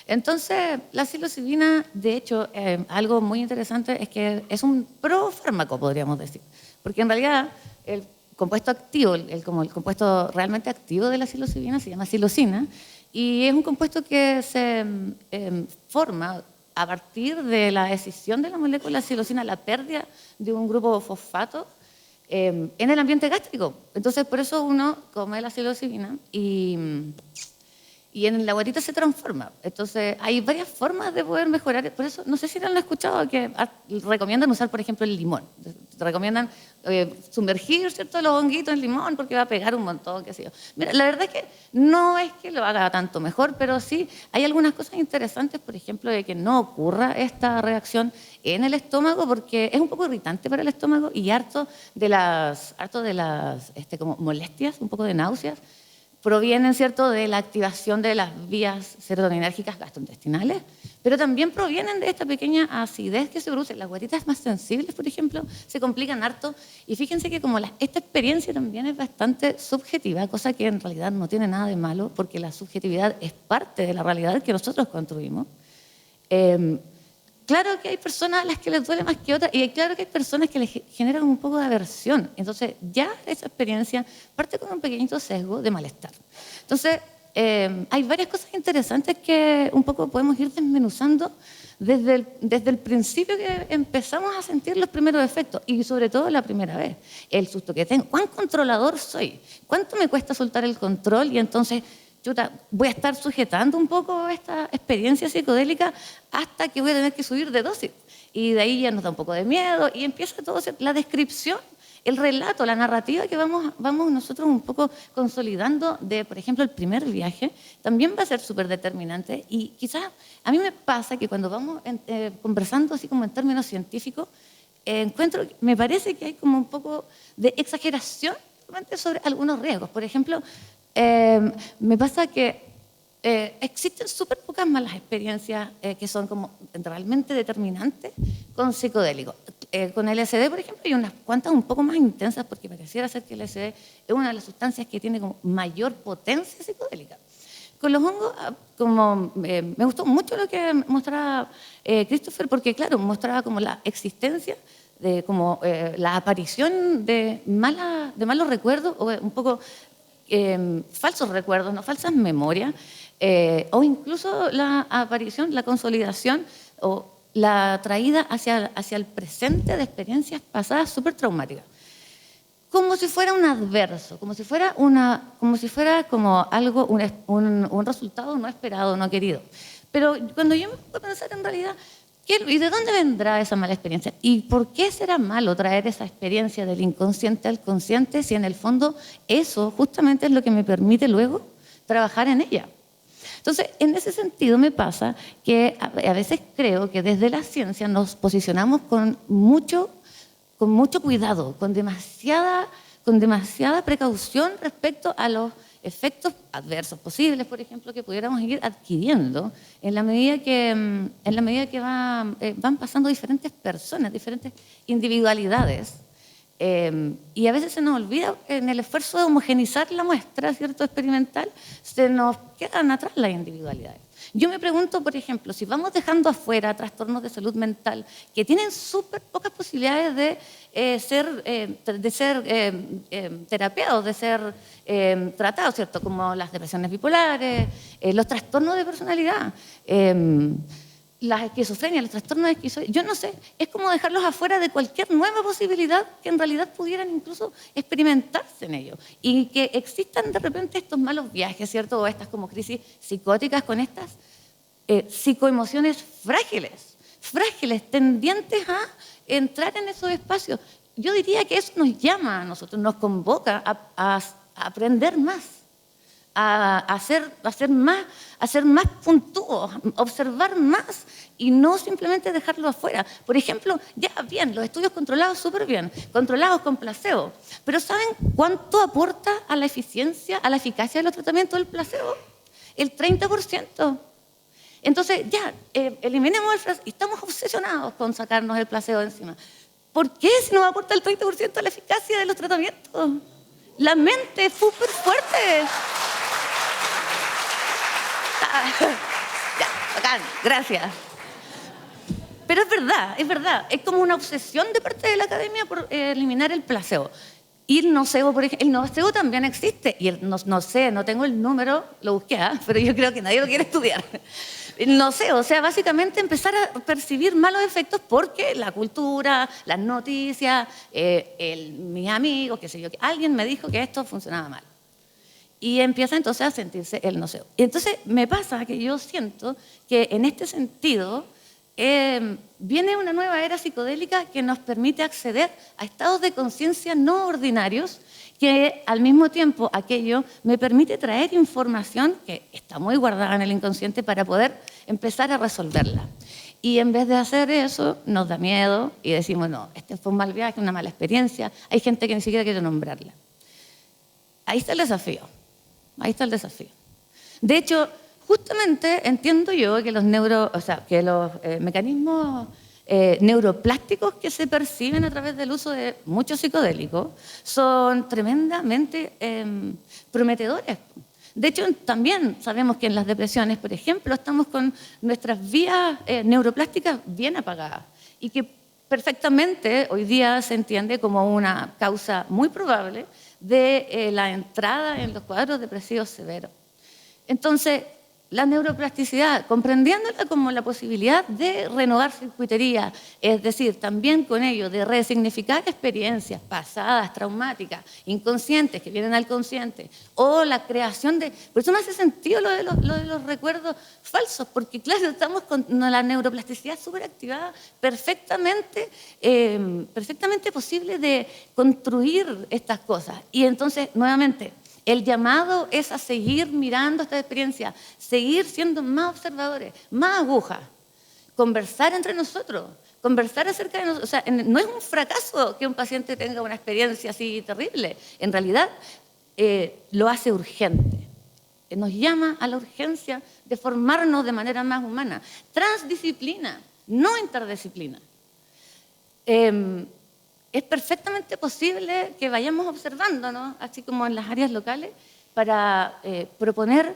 Entonces, la psilocibina, de hecho, algo muy interesante es que es un profármaco, podríamos decir, porque en realidad el compuesto activo, el compuesto realmente activo de la psilocibina se llama psilocina y es un compuesto que se forma a partir de la escisión de la molécula psilocina, la pérdida de un grupo fosfato en el ambiente gástrico. Entonces, por eso uno come la psilocibina y y en la guatita se transforma. Entonces, hay varias formas de poder mejorar. Por eso, no sé si lo han escuchado, que recomiendan usar, por ejemplo, el limón. Recomiendan sumergir, ¿cierto?, los honguitos en limón porque va a pegar un montón, qué sé yo. Mira, la verdad es que no es que lo haga tanto mejor, pero sí hay algunas cosas interesantes, por ejemplo, de que no ocurra esta reacción en el estómago, porque es un poco irritante para el estómago y harto de las como molestias, un poco de náuseas, provienen, ¿cierto?, de la activación de las vías serotoninérgicas gastrointestinales, pero también provienen de esta pequeña acidez que se produce. Las guatitas más sensibles, por ejemplo, se complican harto. Y fíjense que como esta experiencia también es bastante subjetiva, cosa que en realidad no tiene nada de malo, porque la subjetividad es parte de la realidad que nosotros construimos. Claro que hay personas a las que les duele más que otras y claro que hay personas que les generan un poco de aversión. Entonces, ya esa experiencia parte con un pequeñito sesgo de malestar. Entonces, hay varias cosas interesantes que un poco podemos ir desmenuzando desde el principio que empezamos a sentir los primeros efectos y sobre todo la primera vez. El susto que tengo. ¿Cuán controlador soy? ¿Cuánto me cuesta soltar el control? Y entonces voy a estar sujetando un poco esta experiencia psicodélica hasta que voy a tener que subir de dosis. Y de ahí ya nos da un poco de miedo y empieza todo la descripción, el relato, la narrativa que vamos nosotros un poco consolidando de, por ejemplo, el primer viaje, también va a ser súper determinante. Y quizás a mí me pasa que cuando vamos conversando así como en términos científicos, me parece que hay como un poco de exageración sobre algunos riesgos. Por ejemplo, me pasa que existen súper pocas malas experiencias que son como realmente determinantes con psicodélicos. Con LSD, por ejemplo, hay unas cuantas un poco más intensas porque pareciera ser que LSD es una de las sustancias que tiene como mayor potencia psicodélica. Con los hongos, me gustó mucho lo que mostraba Christopher, porque claro, mostraba como la existencia de como la aparición de malos recuerdos o un poco falsos recuerdos, no falsas memorias, o incluso la aparición, la consolidación o la traída hacia el presente de experiencias pasadas súper traumáticas. Como si fuera un adverso, como si fuera como algo, un resultado no esperado, no querido. Pero cuando yo me pongo a pensar en realidad, ¿y de dónde vendrá esa mala experiencia? ¿Y por qué será malo traer esa experiencia del inconsciente al consciente si en el fondo eso justamente es lo que me permite luego trabajar en ella? Entonces, en ese sentido me pasa que a veces creo que desde la ciencia nos posicionamos con mucho cuidado, con demasiada precaución respecto a los efectos adversos posibles, por ejemplo, que pudiéramos ir adquiriendo en la medida que van pasando diferentes personas, diferentes individualidades. Y a veces se nos olvida, en el esfuerzo de homogenizar la muestra, ¿cierto?, experimental, se nos quedan atrás las individualidades. Yo me pregunto, por ejemplo, si vamos dejando afuera trastornos de salud mental que tienen súper pocas posibilidades de ser terapiados, de ser tratados, ¿cierto?, como las depresiones bipolares, los trastornos de personalidad, la esquizofrenia, los trastornos de esquizofrenia, yo no sé, es como dejarlos afuera de cualquier nueva posibilidad que en realidad pudieran incluso experimentarse en ellos. Y que existan de repente estos malos viajes, ¿cierto? O estas como crisis psicóticas con estas psicoemociones frágiles, tendientes a entrar en esos espacios. Yo diría que eso nos llama a nosotros, nos convoca a aprender más. A ser más puntuos, observar más y no simplemente dejarlo afuera. Por ejemplo, ya bien, los estudios controlados súper bien, controlados con placebo, pero ¿saben cuánto aporta a la eficiencia, a la eficacia de los tratamientos del placebo? El 30%. Entonces ya, eliminemos el placebo y estamos obsesionados con sacarnos el placebo de encima. ¿Por qué si nos aporta el 30% a la eficacia de los tratamientos? La mente es súper fuerte. Ya, bacán, gracias. Pero es verdad. Es como una obsesión de parte de la academia por eliminar el placebo. Y el nocebo, por ejemplo, el nocebo también existe. Y no sé, no tengo el número, lo busqué, pero yo creo que nadie lo quiere estudiar. El nocebo, o sea, básicamente empezar a percibir malos efectos porque la cultura, las noticias, mis amigos, qué sé yo, que alguien me dijo que esto funcionaba mal. y empieza entonces a sentirse el nocebo. Y entonces me pasa que yo siento que en este sentido viene una nueva era psicodélica que nos permite acceder a estados de conciencia no ordinarios, que al mismo tiempo aquello me permite traer información que está muy guardada en el inconsciente para poder empezar a resolverla. Y en vez de hacer eso, nos da miedo y decimos, no, este fue un mal viaje, una mala experiencia. Hay gente que ni siquiera quiere nombrarla. Ahí está el desafío. Ahí está el desafío. De hecho, justamente entiendo yo que los mecanismos neuroplásticos que se perciben a través del uso de muchos psicodélicos son tremendamente prometedores. De hecho, también sabemos que en las depresiones, por ejemplo, estamos con nuestras vías neuroplásticas bien apagadas y que perfectamente hoy día se entiende como una causa muy probable de la entrada en los cuadros depresivos severos. Entonces, la neuroplasticidad, comprendiéndola como la posibilidad de renovar circuitería, es decir, también con ello de resignificar experiencias pasadas, traumáticas, inconscientes, que vienen al consciente, o la creación de... Por eso me hace sentido lo de los recuerdos falsos, porque claro, estamos con la neuroplasticidad súper activada, perfectamente posible de construir estas cosas. Y entonces, nuevamente, el llamado es a seguir mirando esta experiencia, seguir siendo más observadores, más agujas, conversar entre nosotros, conversar acerca de nosotros. O sea, no es un fracaso que un paciente tenga una experiencia así terrible. En realidad, lo hace urgente. Nos llama a la urgencia de formarnos de manera más humana. Transdisciplina, no interdisciplina. Es perfectamente posible que vayamos observándonos, así como en las áreas locales, para proponer,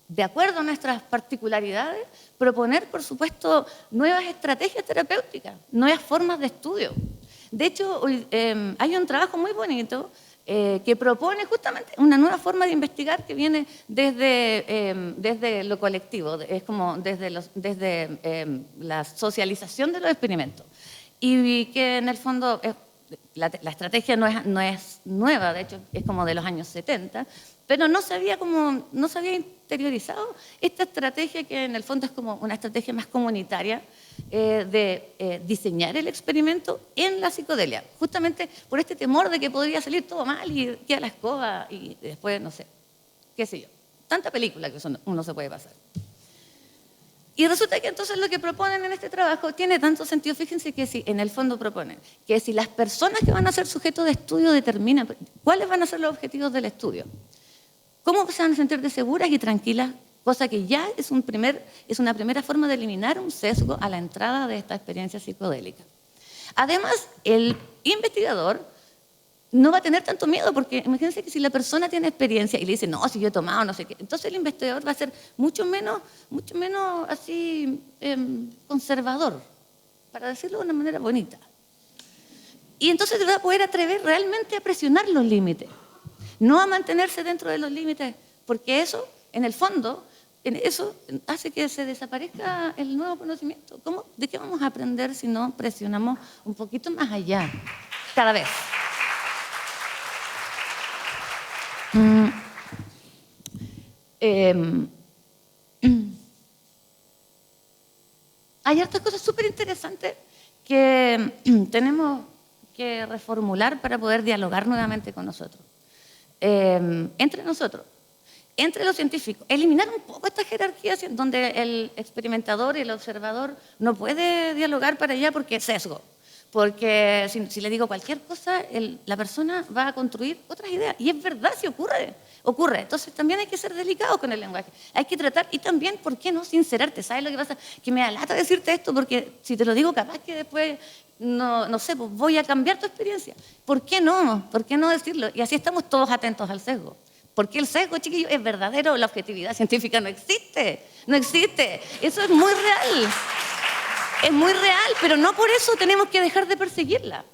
de acuerdo a nuestras particularidades, proponer, por supuesto, nuevas estrategias terapéuticas, nuevas formas de estudio. De hecho, hay un trabajo muy bonito que propone justamente una nueva forma de investigar que viene desde lo colectivo, es como desde la socialización de los experimentos. Y que en el fondo... La estrategia no es nueva, de hecho es como de los años 70, pero no se había interiorizado esta estrategia que en el fondo es como una estrategia más comunitaria de diseñar el experimento en la psicodelia, justamente por este temor de que podría salir todo mal y queda la escoba y después, no sé, qué sé yo, tanta película que uno se puede pasar. Y resulta que entonces lo que proponen en este trabajo tiene tanto sentido. Fíjense que si en el fondo proponen que si las personas que van a ser sujetos de estudio determinan cuáles van a ser los objetivos del estudio, cómo se van a sentir de seguras y tranquilas, cosa que ya es una primera forma de eliminar un sesgo a la entrada de esta experiencia psicodélica. Además, el investigador no va a tener tanto miedo, porque imagínense que si la persona tiene experiencia y le dice, no, si yo he tomado, no sé qué, entonces el investigador va a ser mucho menos así conservador, para decirlo de una manera bonita. Y entonces va a poder atrever realmente a presionar los límites, no a mantenerse dentro de los límites, porque eso, en el fondo, eso hace que se desaparezca el nuevo conocimiento. ¿De qué vamos a aprender si no presionamos un poquito más allá, cada vez? Hay otras cosas súper interesantes que tenemos que reformular para poder dialogar nuevamente con nosotros, entre nosotros, entre los científicos, eliminar un poco esta jerarquía donde el experimentador y el observador no puede dialogar para allá porque es sesgo. Porque si le digo cualquier cosa, la persona va a construir otras ideas. Y es verdad, si ocurre. Entonces también hay que ser delicado con el lenguaje. Hay que tratar, y también, ¿por qué no sincerarte? ¿Sabes lo que pasa? Que me da lata decirte esto, porque si te lo digo, capaz que después, no sé, pues voy a cambiar tu experiencia. ¿Por qué no? ¿Por qué no decirlo? Y así estamos todos atentos al sesgo. Porque el sesgo, chiquillos, es verdadero. La objetividad científica no existe. No existe. Eso es muy real. Es muy real, pero no por eso tenemos que dejar de perseguirla.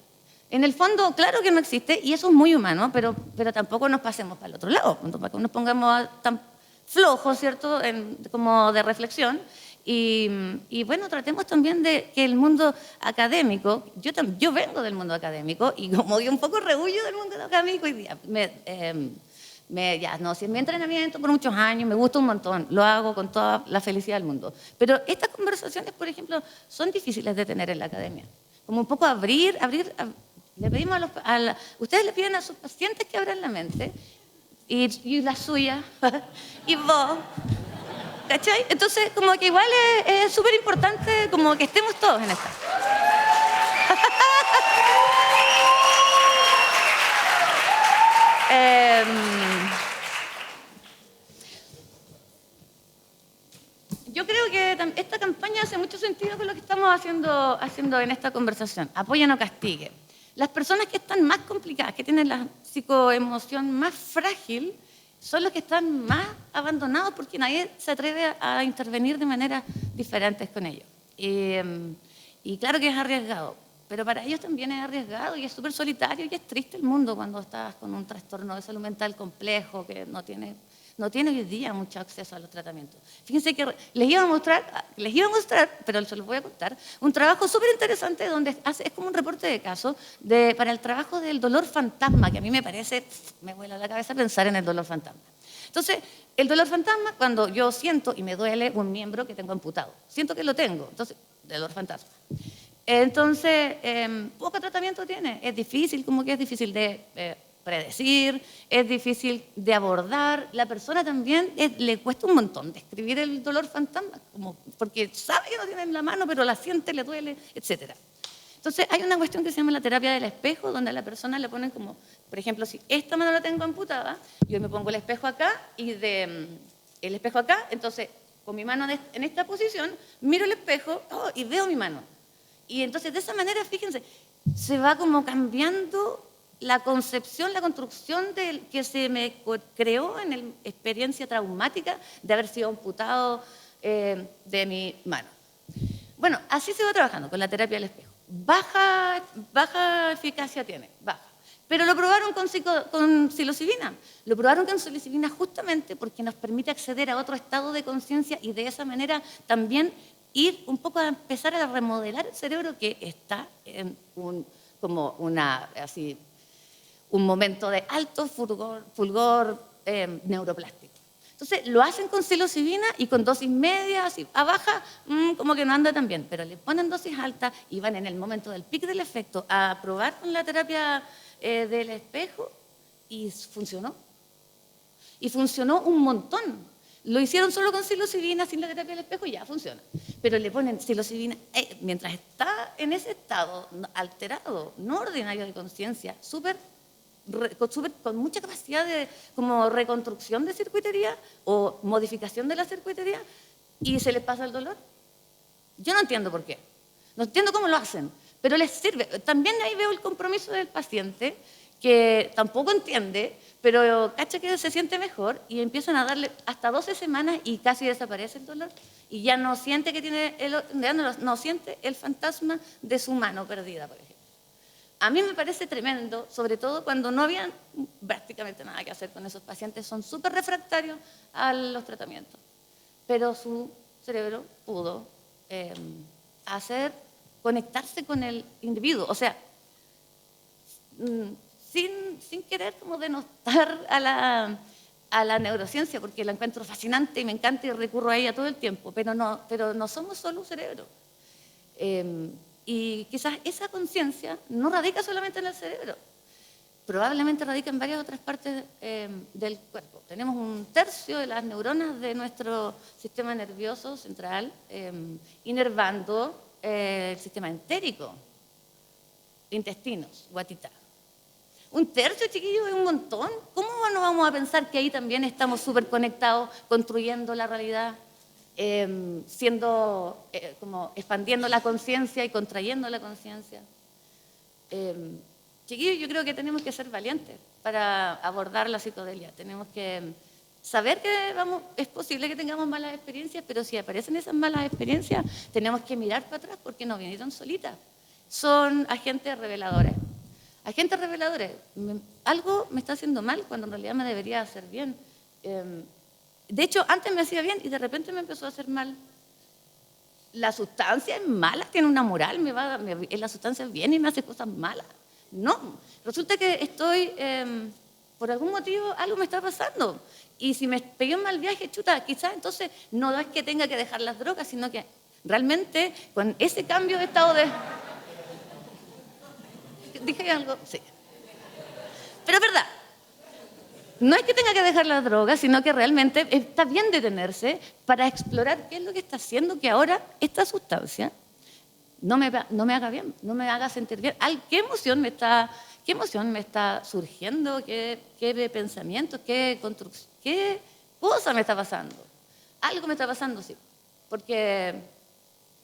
En el fondo, claro que no existe, y eso es muy humano, pero tampoco nos pasemos para el otro lado, tampoco nos pongamos tan flojos, ¿cierto?, como de reflexión. Y bueno, tratemos también de que el mundo académico, yo vengo del mundo académico, y como yo un poco rehuyo del mundo académico, hoy día Si es mi entrenamiento por muchos años, me gusta un montón, lo hago con toda la felicidad del mundo. Pero estas conversaciones, por ejemplo, son difíciles de tener en la academia. Como un poco abrir. Le pedimos ustedes le piden a sus pacientes que abran la mente, y la suya, y vos, ¿cachai? Entonces, como que igual es súper importante como que estemos todos en esta. Yo creo que esta campaña hace mucho sentido con lo que estamos haciendo en esta conversación. Apoya, no castigue. Las personas que están más complicadas, que tienen la psicoemoción más frágil, son los que están más abandonados porque nadie se atreve a intervenir de maneras diferentes con ellos. Y claro que es arriesgado, pero para ellos también es arriesgado y es súper solitario y es triste el mundo cuando estás con un trastorno de salud mental complejo que no tiene hoy día mucho acceso a los tratamientos. Fíjense que les iba a mostrar, pero se los voy a contar, un trabajo súper interesante donde es como un reporte de caso para el trabajo del dolor fantasma, que a mí me vuela la cabeza pensar en el dolor fantasma. Entonces, el dolor fantasma, cuando yo siento y me duele un miembro que tengo amputado, siento que lo tengo, entonces, dolor fantasma. Entonces, poco tratamiento tiene, es difícil de predecir, es difícil de abordar. La persona también le cuesta un montón describir el dolor fantasma, porque sabe que no tiene en la mano, pero la siente, le duele, etc. Entonces, hay una cuestión que se llama la terapia del espejo, donde a la persona le ponen como, por ejemplo, si esta mano la tengo amputada, yo me pongo el espejo acá y el espejo acá, entonces, con mi mano en esta posición, miro el espejo y veo mi mano. Y entonces, de esa manera, fíjense, se va como cambiando la concepción, la construcción que se me creó en la experiencia traumática de haber sido amputado de mi mano. Bueno, así se va trabajando con la terapia del espejo. Baja eficacia tiene, baja. Pero lo probaron con psilocibina. Lo probaron con psilocibina justamente porque nos permite acceder a otro estado de conciencia y de esa manera también ir un poco a empezar a remodelar el cerebro que está en un momento de alto fulgor neuroplástico. Entonces, lo hacen con psilocibina y con dosis media, así, a baja, como que no anda tan bien, pero le ponen dosis altas y van en el momento del pico del efecto a probar con la terapia del espejo y funcionó. Y funcionó un montón. Lo hicieron solo con psilocibina, sin la terapia del espejo, y ya funciona. Pero le ponen psilocibina, mientras está en ese estado alterado, no ordinario de conciencia, con mucha capacidad de como reconstrucción de circuitería o modificación de la circuitería, y se les pasa el dolor. Yo no entiendo por qué. No entiendo cómo lo hacen, pero les sirve. También ahí veo el compromiso del paciente, que tampoco entiende, pero cacha que se siente mejor y empiezan a darle hasta 12 semanas y casi desaparece el dolor y ya no siente no siente el fantasma de su mano perdida, por ejemplo. A mí me parece tremendo, sobre todo cuando no habían prácticamente nada que hacer con esos pacientes, son súper refractarios a los tratamientos, pero su cerebro pudo conectarse con el individuo, o sea, sin querer como denostar a la neurociencia, porque la encuentro fascinante y me encanta y recurro a ella todo el tiempo, pero no somos solo un cerebro. Y quizás esa conciencia no radica solamente en el cerebro, probablemente radica en varias otras partes del cuerpo. Tenemos 1/3 de las neuronas de nuestro sistema nervioso central inervando el sistema entérico, intestinos, guatita. 1/3, chiquillos, es un montón. ¿Cómo no vamos a pensar que ahí también estamos súper conectados, construyendo la realidad, como expandiendo la conciencia y contrayendo la conciencia? Chiquillos, yo creo que tenemos que ser valientes para abordar la psicodelia. Tenemos que saber que es posible que tengamos malas experiencias, pero si aparecen esas malas experiencias, tenemos que mirar para atrás porque no vinieron solitas. Son agentes reveladores. Agentes reveladores, algo me está haciendo mal cuando en realidad me debería hacer bien. De hecho, antes me hacía bien y de repente me empezó a hacer mal. La sustancia es mala, tiene una moral, la sustancia viene y me hace cosas malas. No, resulta que estoy por algún motivo algo me está pasando. Y si me pegué un mal viaje, chuta, quizás entonces no es que tenga que dejar las drogas, sino que realmente con ese cambio de estado de... ¿Dije algo? Sí. Pero es verdad. No es que tenga que dejar las drogas, sino que realmente está bien detenerse para explorar qué es lo que está haciendo que ahora esta sustancia no me haga bien, no me haga sentir bien. ¿Qué emoción me está surgiendo? ¿Qué pensamiento? ¿Qué cosa me está pasando? Algo me está pasando, sí.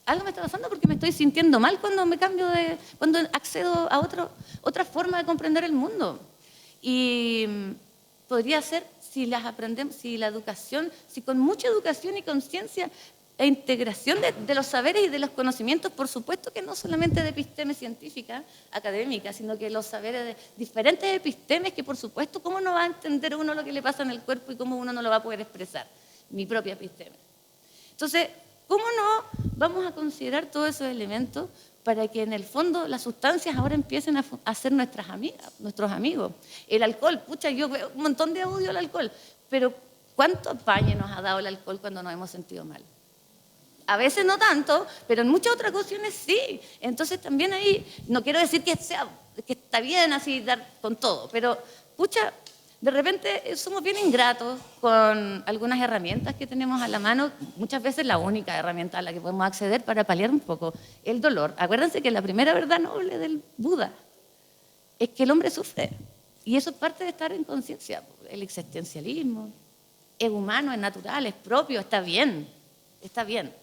Algo me está pasando porque me estoy sintiendo mal cuando cuando accedo a otra forma de comprender el mundo. Y podría ser si las aprendemos, si con mucha educación y conciencia e integración de los saberes y de los conocimientos, por supuesto que no solamente de episteme científica, académica, sino que los saberes de diferentes epistemes que, por supuesto, ¿cómo no va a entender uno lo que le pasa en el cuerpo y cómo uno no lo va a poder expresar? Mi propia episteme. Entonces, ¿cómo no vamos a considerar todos esos elementos para que en el fondo las sustancias ahora empiecen a ser nuestras amigas, nuestros amigos? El alcohol, pucha, yo veo un montón de odio al alcohol, pero ¿cuánto apañe nos ha dado el alcohol cuando nos hemos sentido mal? A veces no tanto, pero en muchas otras ocasiones sí. Entonces también ahí, no quiero decir que está bien así dar con todo, pero pucha, de repente somos bien ingratos con algunas herramientas que tenemos a la mano, muchas veces la única herramienta a la que podemos acceder para paliar un poco el dolor. Acuérdense que la primera verdad noble del Buda es que el hombre sufre, y eso es parte de estar en conciencia. El existencialismo es humano, es natural, es propio, está bien, está bien.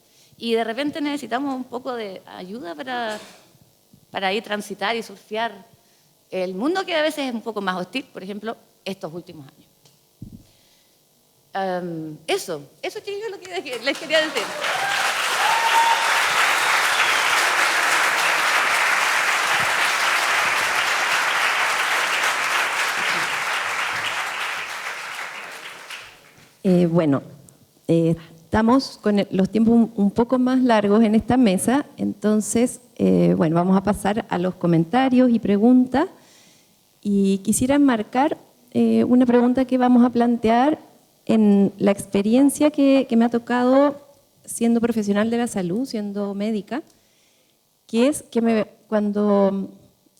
Y de repente necesitamos un poco de ayuda para ir transitar y surfear el mundo que a veces es un poco más hostil, por ejemplo, estos últimos años. Eso chiquillos, es lo que les quería decir. Bueno, estamos con los tiempos un poco más largos en esta mesa, entonces, bueno, vamos a pasar a los comentarios y preguntas. Y quisiera enmarcar una pregunta que vamos a plantear en la experiencia que me ha tocado siendo profesional de la salud, siendo médica, que es que cuando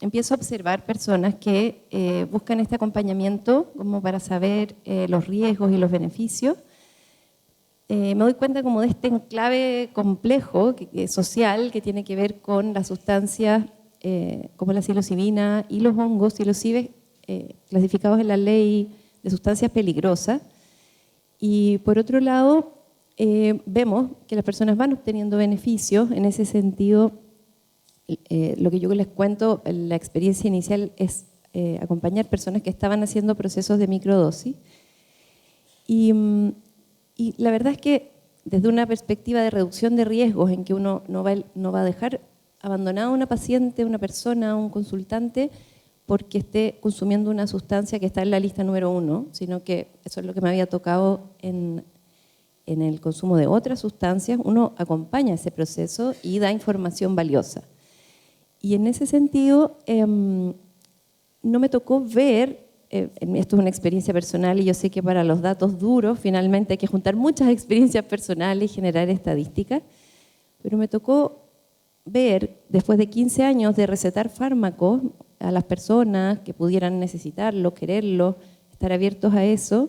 empiezo a observar personas que buscan este acompañamiento como para saber los riesgos y los beneficios, me doy cuenta como de este enclave complejo social que tiene que ver con las sustancias como la psilocibina y los hongos psilocibes clasificados en la ley de sustancias peligrosas. Y por otro lado, vemos que las personas van obteniendo beneficios. En ese sentido, lo que yo les cuento, la experiencia inicial es acompañar personas que estaban haciendo procesos de microdosis. Y la verdad es que desde una perspectiva de reducción de riesgos, en que uno no va a dejar abandonada a una paciente, una persona, un consultante, porque esté consumiendo una sustancia que está en la lista número 1, sino que eso es lo que me había tocado en el consumo de otras sustancias. Uno acompaña ese proceso y da información valiosa. Y en ese sentido, no me tocó ver, esto es una experiencia personal y yo sé que para los datos duros finalmente hay que juntar muchas experiencias personales y generar estadísticas, pero me tocó ver, después de 15 años de recetar fármacos a las personas que pudieran necesitarlo, quererlo, estar abiertos a eso,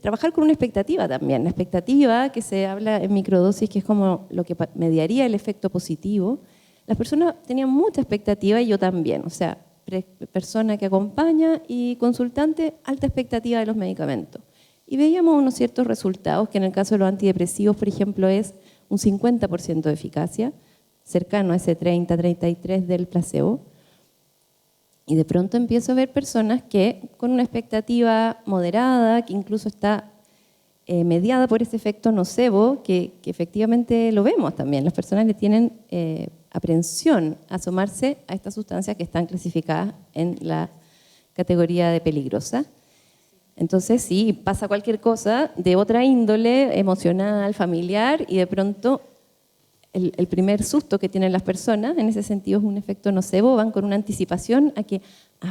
trabajar con una expectativa también, la expectativa que se habla en microdosis, que es como lo que mediaría el efecto positivo. Las personas tenían mucha expectativa y yo también, o sea, persona que acompaña y consultante, alta expectativa de los medicamentos. Y veíamos unos ciertos resultados, que en el caso de los antidepresivos, por ejemplo, es un 50% de eficacia, cercano a ese 30-33% del placebo. Y de pronto empiezo a ver personas que con una expectativa moderada, que incluso está mediada por ese efecto nocebo, que efectivamente lo vemos también. Las personas le tienen aprensión a asomarse a estas sustancias que están clasificadas en la categoría de peligrosa. Entonces, sí, pasa cualquier cosa de otra índole, emocional, familiar, y de pronto el primer susto que tienen las personas, en ese sentido es un efecto nocebo, van con una anticipación a que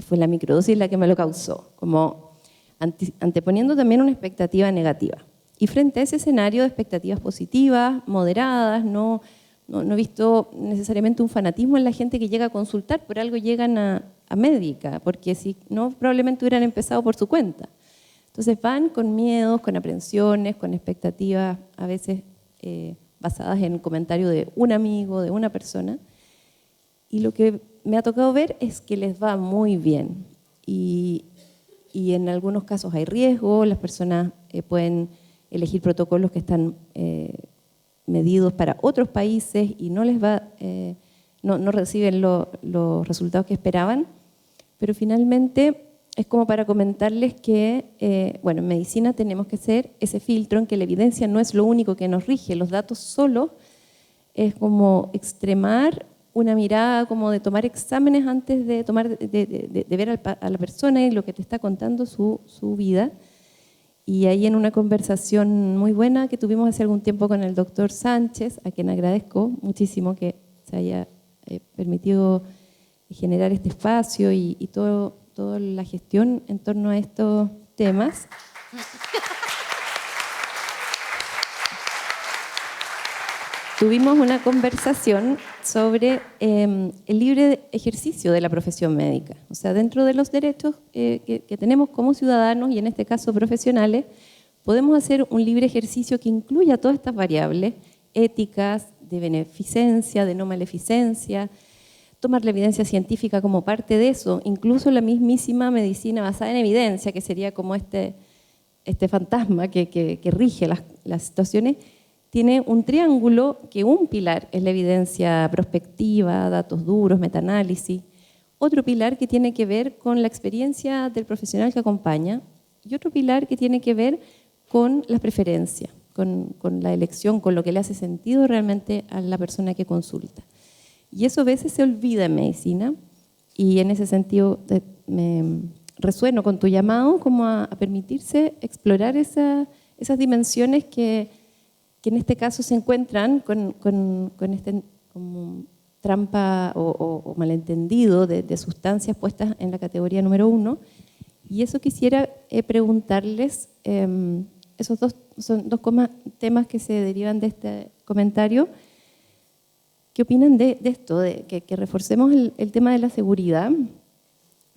fue la microdosis la que me lo causó, como anteponiendo también una expectativa negativa. Y frente a ese escenario de expectativas positivas, moderadas, no he visto necesariamente un fanatismo en la gente que llega a consultar, por algo llegan a médica, porque si no, probablemente hubieran empezado por su cuenta. Entonces van con miedos, con aprensiones, con expectativas a veces basadas en un comentario de un amigo, de una persona. Y lo que me ha tocado ver es que les va muy bien. Y en algunos casos hay riesgo, las personas pueden elegir protocolos que están medidos para otros países y no les va, no reciben los resultados que esperaban, pero finalmente es como para comentarles que, bueno, en medicina tenemos que ser ese filtro en que la evidencia no es lo único que nos rige, los datos solo es como extremar una mirada, como de tomar exámenes antes de ver a la persona y lo que te está contando su vida. Y ahí en una conversación muy buena que tuvimos hace algún tiempo con el doctor Sánchez, a quien agradezco muchísimo que se haya permitido generar este espacio y toda la gestión en torno a estos temas. Tuvimos una conversación sobre el libre ejercicio de la profesión médica. O sea, dentro de los derechos que tenemos como ciudadanos, y en este caso profesionales, podemos hacer un libre ejercicio que incluya todas estas variables éticas, de beneficencia, de no maleficencia, tomar la evidencia científica como parte de eso, incluso la mismísima medicina basada en evidencia, que sería como este fantasma que rige las situaciones, tiene un triángulo que un pilar es la evidencia prospectiva, datos duros, metaanálisis, otro pilar que tiene que ver con la experiencia del profesional que acompaña y otro pilar que tiene que ver con las preferencias, con la elección, con lo que le hace sentido realmente a la persona que consulta. Y eso a veces se olvida en medicina y en ese sentido me resueno con tu llamado como a permitirse explorar esas dimensiones que en este caso se encuentran con este como trampa o malentendido de sustancias puestas en la categoría número 1. Y eso quisiera preguntarles, esos son dos temas que se derivan de este comentario. ¿Qué opinan de esto, de que reforcemos el tema de la seguridad,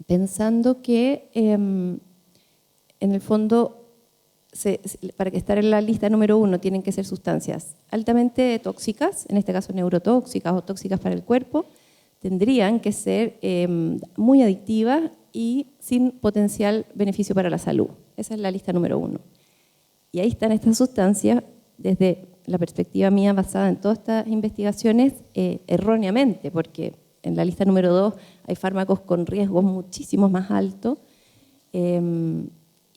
pensando que en el fondo para que estar en la lista número 1 tienen que ser sustancias altamente tóxicas, en este caso neurotóxicas o tóxicas para el cuerpo, tendrían que ser muy adictivas y sin potencial beneficio para la salud. Esa es la lista número 1. Y ahí están estas sustancias, desde la perspectiva mía basada en todas estas investigaciones, erróneamente, porque en la lista número 2 hay fármacos con riesgos muchísimo más altos,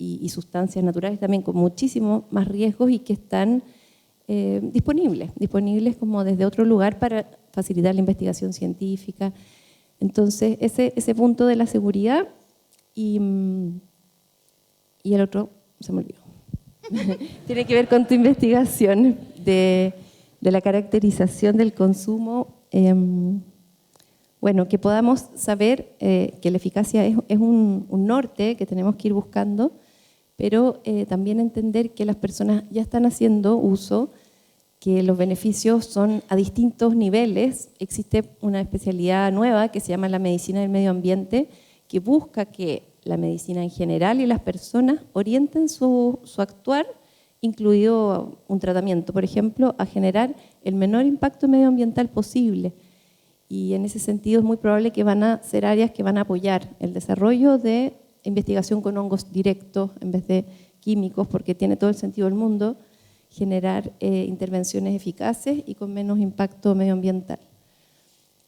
y sustancias naturales también con muchísimo más riesgos y que están disponibles como desde otro lugar para facilitar la investigación científica. Entonces, ese punto de la seguridad y el otro, se me olvidó. Tiene que ver con tu investigación de la caracterización del consumo. Bueno, que podamos saber que la eficacia es un norte que tenemos que ir buscando, pero también entender que las personas ya están haciendo uso, que los beneficios son a distintos niveles. Existe una especialidad nueva que se llama la medicina del medio ambiente, que busca que la medicina en general y las personas orienten su actuar, incluido un tratamiento, por ejemplo, a generar el menor impacto medioambiental posible. Y en ese sentido es muy probable que van a ser áreas que van a apoyar el desarrollo de investigación con hongos directos en vez de químicos, porque tiene todo el sentido del mundo generar intervenciones eficaces y con menos impacto medioambiental.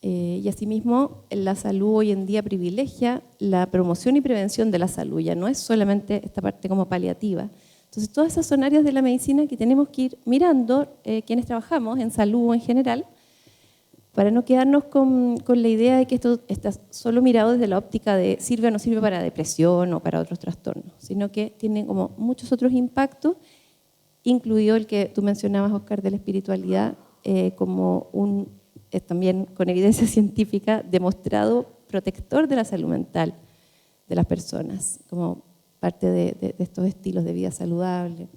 Y asimismo, la salud hoy en día privilegia la promoción y prevención de la salud, ya no es solamente esta parte como paliativa. Entonces, todas esas son áreas de la medicina que tenemos que ir mirando, quienes trabajamos en salud en general, para no quedarnos con la idea de que esto está solo mirado desde la óptica de sirve o no sirve para depresión o para otros trastornos, sino que tiene como muchos otros impactos, incluido el que tú mencionabas, Oscar, de la espiritualidad, como es también con evidencia científica demostrado protector de la salud mental de las personas, como parte de estos estilos de vida saludable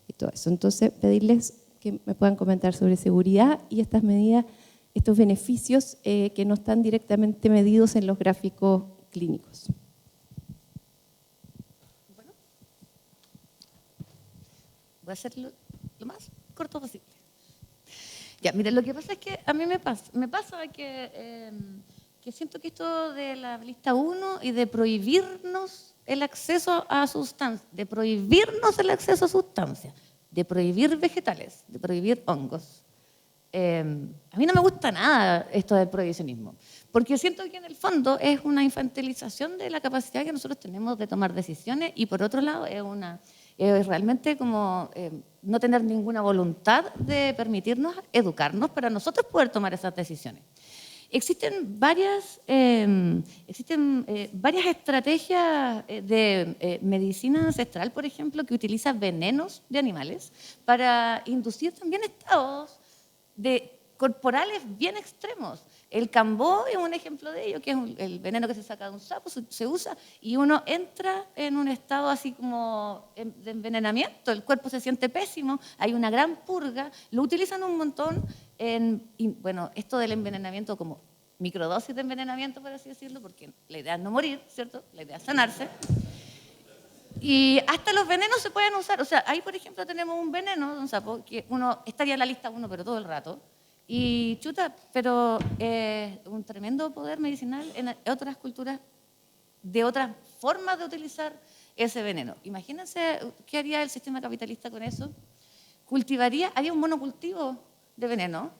y todo eso. Entonces, pedirles que me puedan comentar sobre seguridad y estas medidas, estos beneficios que no están directamente medidos en los gráficos clínicos. Bueno, voy a hacerlo lo más corto posible. Ya, miren, lo que pasa es que a mí me pasa que siento que esto de la lista 1 y de prohibirnos el acceso a sustancias, de prohibir vegetales, de prohibir hongos, a mí no me gusta nada esto del prohibicionismo, porque siento que en el fondo es una infantilización de la capacidad que nosotros tenemos de tomar decisiones y por otro lado es realmente como no tener ninguna voluntad de permitirnos educarnos para nosotros poder tomar esas decisiones. Existen varias estrategias de medicina ancestral, por ejemplo, que utilizan venenos de animales para inducir también estados corporales bien extremos. El cambó es un ejemplo de ello, que es el veneno que se saca de un sapo, se usa y uno entra en un estado así como de envenenamiento, el cuerpo se siente pésimo, hay una gran purga, lo utilizan un montón bueno, esto del envenenamiento como microdosis de envenenamiento, por así decirlo, porque la idea es no morir, ¿cierto? La idea es sanarse. Y hasta los venenos se pueden usar. O sea, ahí, por ejemplo, tenemos un veneno de un sapo que uno estaría en la lista 1, pero todo el rato. Y chuta, pero un tremendo poder medicinal en otras culturas, de otras formas de utilizar ese veneno. Imagínense qué haría el sistema capitalista con eso. Haría un monocultivo de veneno.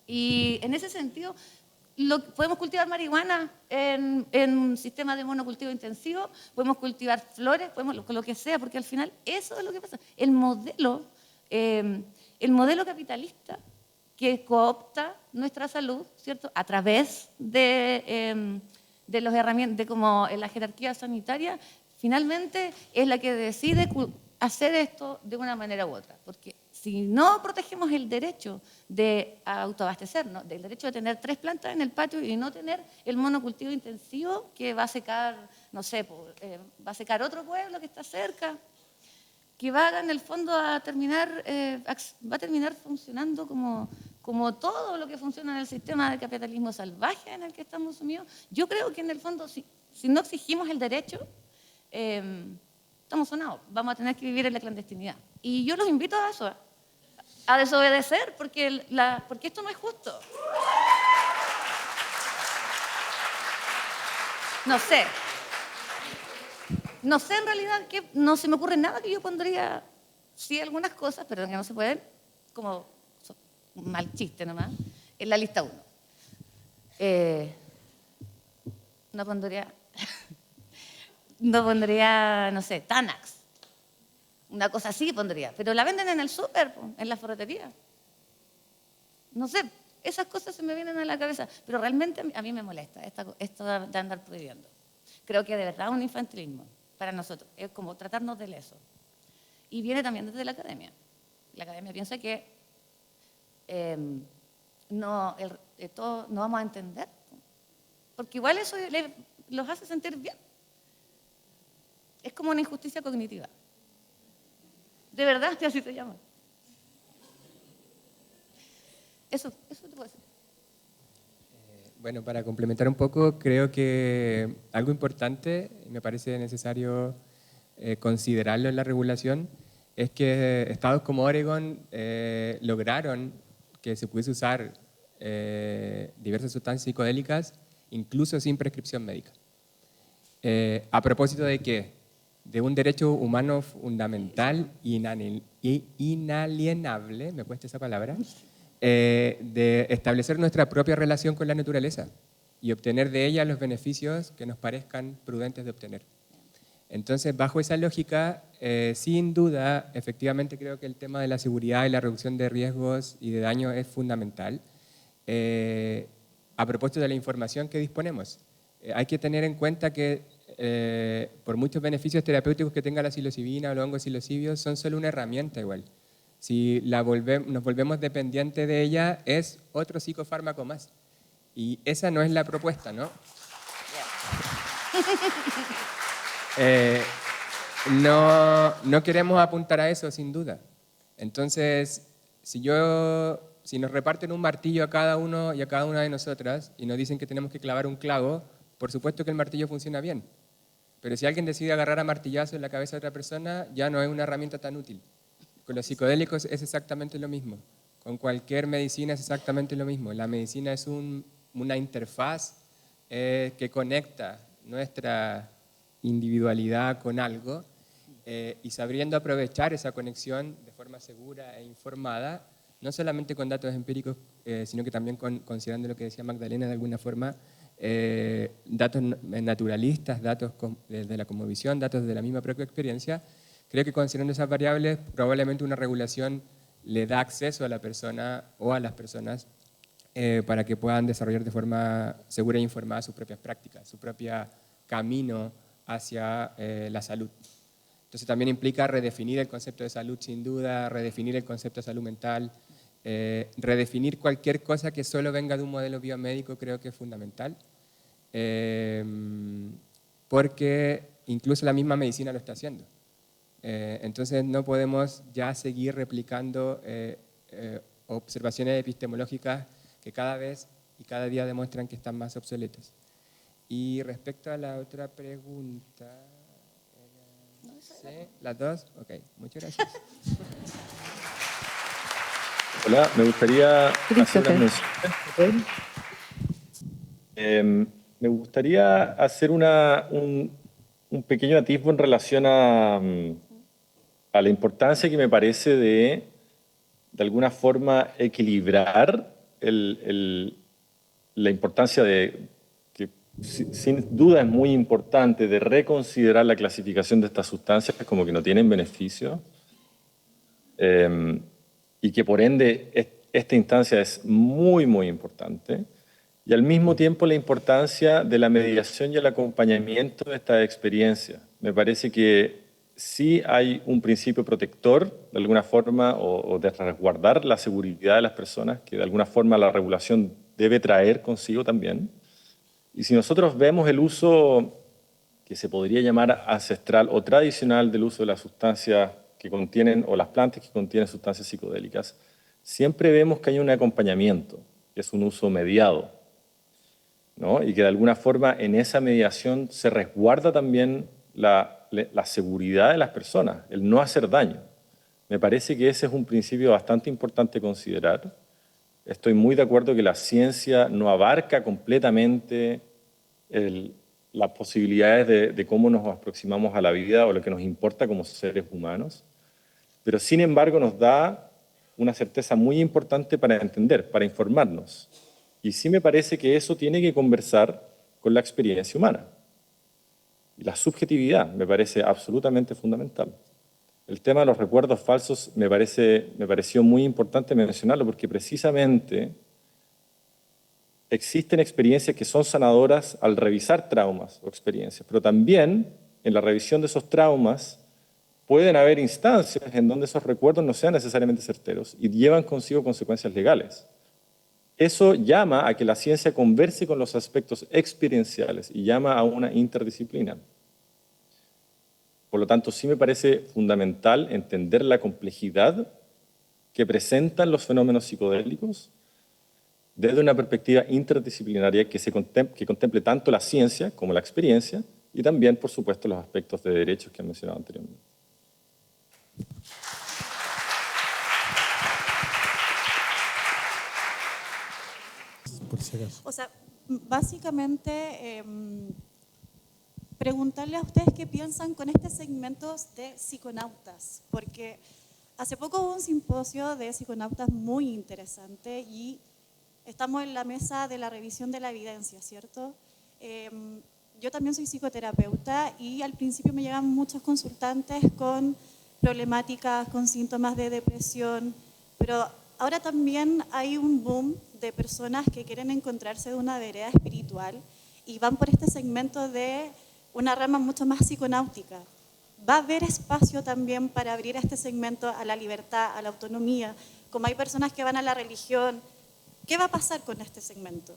Y en ese sentido, podemos cultivar marihuana en un sistema de monocultivo intensivo, podemos cultivar flores, podemos lo que sea, porque al final eso es lo que pasa. El modelo capitalista que coopta nuestra salud, ¿cierto? A través de las herramientas, de como en la jerarquía sanitaria, finalmente es la que decide hacer esto de una manera u otra. Porque si no protegemos el derecho de autoabastecernos, del derecho de tener 3 plantas en el patio y no tener el monocultivo intensivo que va a secar, no sé, va a secar otro pueblo que está cerca, que va en el fondo va a terminar funcionando como todo lo que funciona en el sistema del capitalismo salvaje en el que estamos sumidos. Yo creo que en el fondo, si no exigimos el derecho, estamos sonados, vamos a tener que vivir en la clandestinidad. Y yo los invito a eso, a desobedecer, porque esto no es justo. No sé en realidad, no se me ocurre nada que yo pondría, sí algunas cosas, pero que no se pueden, como un mal chiste nomás, en la lista 1. No pondría, no sé, Tanax. Una cosa así pondría, pero la venden en el súper, en la ferretería. No sé, esas cosas se me vienen a la cabeza, pero realmente a mí me molesta esto de andar prohibiendo. Creo que de verdad es un infantilismo para nosotros, es como tratarnos de leso. Y viene también desde la academia. La academia piensa que no vamos a entender, porque igual eso los hace sentir bien. Es como una injusticia cognitiva. De verdad, que así se llama. Eso te puedo decir. Bueno, para complementar un poco, creo que algo importante, y me parece necesario considerarlo en la regulación, es que estados como Oregon lograron que se pudiese usar diversas sustancias psicodélicas, incluso sin prescripción médica. ¿A propósito de qué? De un derecho humano fundamental e inalienable, me cuesta esa palabra, de establecer nuestra propia relación con la naturaleza y obtener de ella los beneficios que nos parezcan prudentes de obtener. Entonces, bajo esa lógica, sin duda, efectivamente creo que el tema de la seguridad y la reducción de riesgos y de daños es fundamental. A propósito de la información que disponemos, hay que tener en cuenta que por muchos beneficios terapéuticos que tenga la psilocibina o los hongos psilocibios, son solo una herramienta igual. Si nos volvemos dependientes de ella, es otro psicofármaco más. Y esa no es la propuesta, ¿no? No queremos apuntar a eso, sin duda. Entonces, si nos reparten un martillo a cada uno y a cada una de nosotras y nos dicen que tenemos que clavar un clavo, por supuesto que el martillo funciona bien. Pero si alguien decide agarrar a martillazo en la cabeza de otra persona, ya no es una herramienta tan útil. Con los psicodélicos es exactamente lo mismo. Con cualquier medicina es exactamente lo mismo. La medicina es una interfaz que conecta nuestra individualidad con algo y sabiendo aprovechar esa conexión de forma segura e informada, no solamente con datos empíricos, sino que también considerando lo que decía Magdalena de alguna forma, datos naturalistas, datos de la cosmovisión, datos de la misma propia experiencia. Creo que considerando esas variables, probablemente una regulación le da acceso a la persona o a las personas para que puedan desarrollar de forma segura e informada sus propias prácticas, su propio camino hacia la salud. Entonces también implica redefinir el concepto de salud sin duda, redefinir el concepto de salud mental, redefinir cualquier cosa que solo venga de un modelo biomédico creo que es fundamental, porque incluso la misma medicina lo está haciendo. Entonces no podemos ya seguir replicando observaciones epistemológicas que cada vez y cada día demuestran que están más obsoletas. Y respecto a la otra pregunta, ¿sí? ¿Las dos? Ok, muchas gracias. Hola, me gustaría hacer unas menciones. Me gustaría hacer un pequeño atisbo en relación a la importancia que me parece de alguna forma equilibrar la importancia de, que sin duda es muy importante, de reconsiderar la clasificación de estas sustancias como que no tienen beneficio, y que por ende esta instancia es muy, muy importante, y al mismo tiempo la importancia de la mediación y el acompañamiento de esta experiencia. Me parece que sí hay un principio protector, de alguna forma, o de resguardar la seguridad de las personas, que de alguna forma la regulación debe traer consigo también. Y si nosotros vemos el uso que se podría llamar ancestral o tradicional del uso de las sustancias que contienen, o las plantas que contienen sustancias psicodélicas, siempre vemos que hay un acompañamiento, que es un uso mediado, ¿no? Y que de alguna forma en esa mediación se resguarda también la seguridad de las personas, el no hacer daño. Me parece que ese es un principio bastante importante considerar. Estoy muy de acuerdo que la ciencia no abarca completamente las posibilidades de cómo nos aproximamos a la vida o lo que nos importa como seres humanos, pero sin embargo nos da una certeza muy importante para entender, para informarnos. Y sí me parece que eso tiene que conversar con la experiencia humana. Y la subjetividad me parece absolutamente fundamental. El tema de los recuerdos falsos me pareció muy importante mencionarlo porque precisamente existen experiencias que son sanadoras al revisar traumas o experiencias, pero también en la revisión de esos traumas pueden haber instancias en donde esos recuerdos no sean necesariamente certeros y llevan consigo consecuencias legales. Eso llama a que la ciencia converse con los aspectos experienciales y llama a una interdisciplina. Por lo tanto, sí me parece fundamental entender la complejidad que presentan los fenómenos psicodélicos desde una perspectiva interdisciplinaria que contemple tanto la ciencia como la experiencia y también, por supuesto, los aspectos de derechos que han mencionado anteriormente. Por si acaso. O sea, básicamente preguntarle a ustedes qué piensan con este segmento de psiconautas, porque hace poco hubo un simposio de psiconautas muy interesante y estamos en la mesa de la revisión de la evidencia, ¿cierto? Yo también soy psicoterapeuta y al principio me llegan muchos consultantes con problemáticas, con síntomas de depresión, pero ahora también hay un boom de personas que quieren encontrarse de una vereda espiritual y van por este segmento de una rama mucho más psiconáutica, ¿Va a haber espacio también para abrir este segmento a la libertad, a la autonomía? Como hay personas que van a la religión, ¿qué va a pasar con este segmento?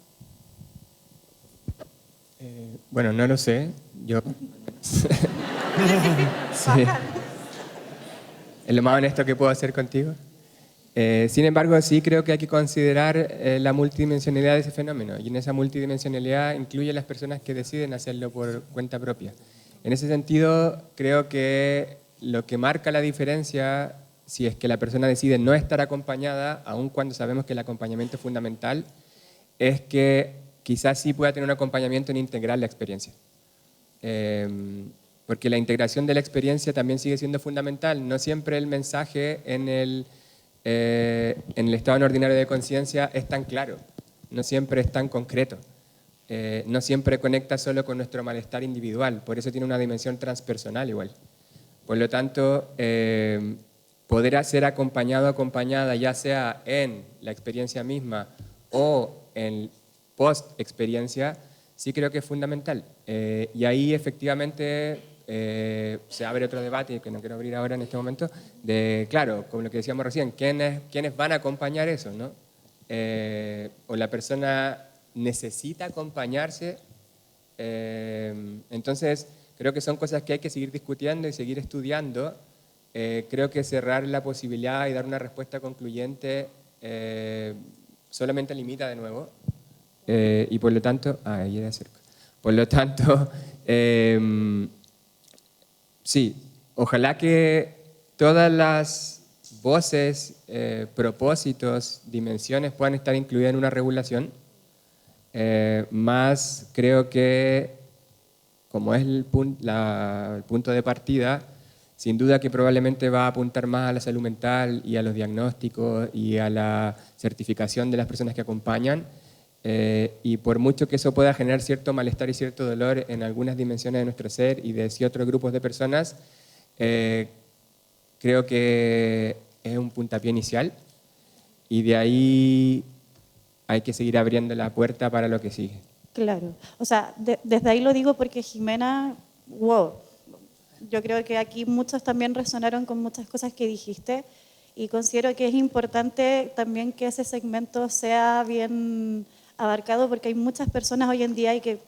Bueno, no lo sé. Yo... Sí. Es lo más honesto que puedo hacer contigo. Sin embargo, sí creo que hay que considerar la multidimensionalidad de ese fenómeno. Y en esa multidimensionalidad incluye las personas que deciden hacerlo por cuenta propia. En ese sentido, creo que lo que marca la diferencia, si es que la persona decide no estar acompañada, aun cuando sabemos que el acompañamiento es fundamental, es que quizás sí pueda tener un acompañamiento en integrar la experiencia. Porque la integración de la experiencia también sigue siendo fundamental. No siempre el mensaje en el estado no ordinario de conciencia es tan claro, no siempre es tan concreto, no siempre conecta solo con nuestro malestar individual, por eso tiene una dimensión transpersonal igual. Por lo tanto, poder ser acompañado o acompañada, ya sea en la experiencia misma o en post-experiencia, sí creo que es fundamental. Y ahí efectivamente se abre otro debate que no quiero abrir ahora en este momento, de, claro, como lo que decíamos recién, ¿quiénes van a acompañar eso, ¿no? O la persona necesita acompañarse. Entonces, creo que son cosas que hay que seguir discutiendo y seguir estudiando. Creo que cerrar la posibilidad y dar una respuesta concluyente solamente limita de nuevo. Y por lo tanto, ahí de cerca. Por lo tanto, sí, ojalá que todas las voces, propósitos, dimensiones puedan estar incluidas en una regulación. Más creo que, como es el punto de partida, sin duda que probablemente va a apuntar más a la salud mental y a los diagnósticos y a la certificación de las personas que acompañan. Y por mucho que eso pueda generar cierto malestar y cierto dolor en algunas dimensiones de nuestro ser y de ciertos grupos de personas, creo que es un puntapié inicial y de ahí hay que seguir abriendo la puerta para lo que sigue. Claro, o sea, desde ahí lo digo porque Jimena, wow, yo creo que aquí muchos también resonaron con muchas cosas que dijiste y considero que es importante también que ese segmento sea bien abarcado porque hay muchas personas hoy en día y que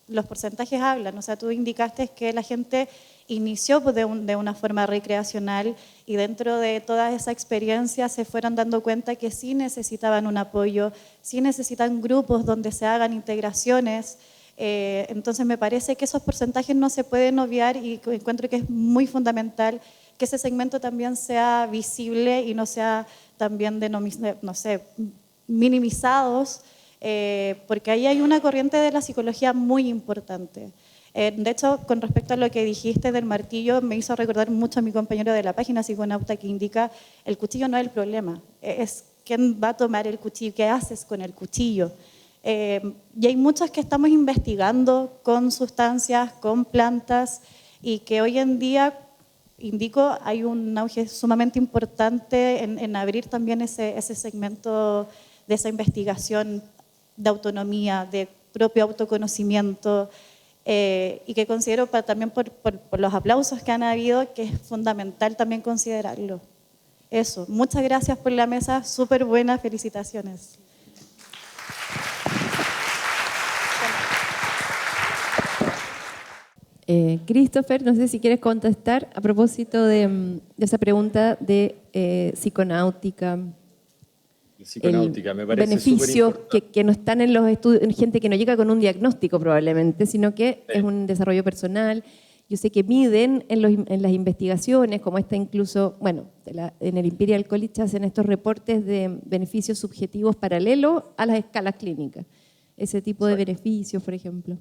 los porcentajes hablan, o sea, tú indicaste que la gente inició de una forma recreacional y dentro de toda esa experiencia se fueron dando cuenta que sí necesitaban un apoyo, sí necesitan grupos donde se hagan integraciones. Entonces me parece que esos porcentajes no se pueden obviar y encuentro que es muy fundamental que ese segmento también sea visible y no sea también no sé, minimizados, porque ahí hay una corriente de la psicología muy importante. De hecho, con respecto a lo que dijiste del martillo, me hizo recordar mucho a mi compañero de la página Psiconauta que indica el cuchillo no es el problema, es quién va a tomar el cuchillo, qué haces con el cuchillo. Y hay muchos que estamos investigando con sustancias, con plantas, y que hoy en día, indico, hay un auge sumamente importante en abrir también ese segmento de esa investigación de autonomía, de propio autoconocimiento, y que considero también por los aplausos que han habido que es fundamental también considerarlo. Eso, muchas gracias por la mesa, súper buena, felicitaciones. Christopher, no sé si quieres contestar a propósito de esa pregunta de psiconáutica. Psiconáutica, me parece beneficios que no están en los estudios, gente que no llega con un diagnóstico probablemente, sino que es un desarrollo personal. Yo sé que miden en las investigaciones, como esta incluso, bueno, en el Imperial College hacen estos reportes de beneficios subjetivos paralelos a las escalas clínicas. Ese tipo de beneficios, por ejemplo.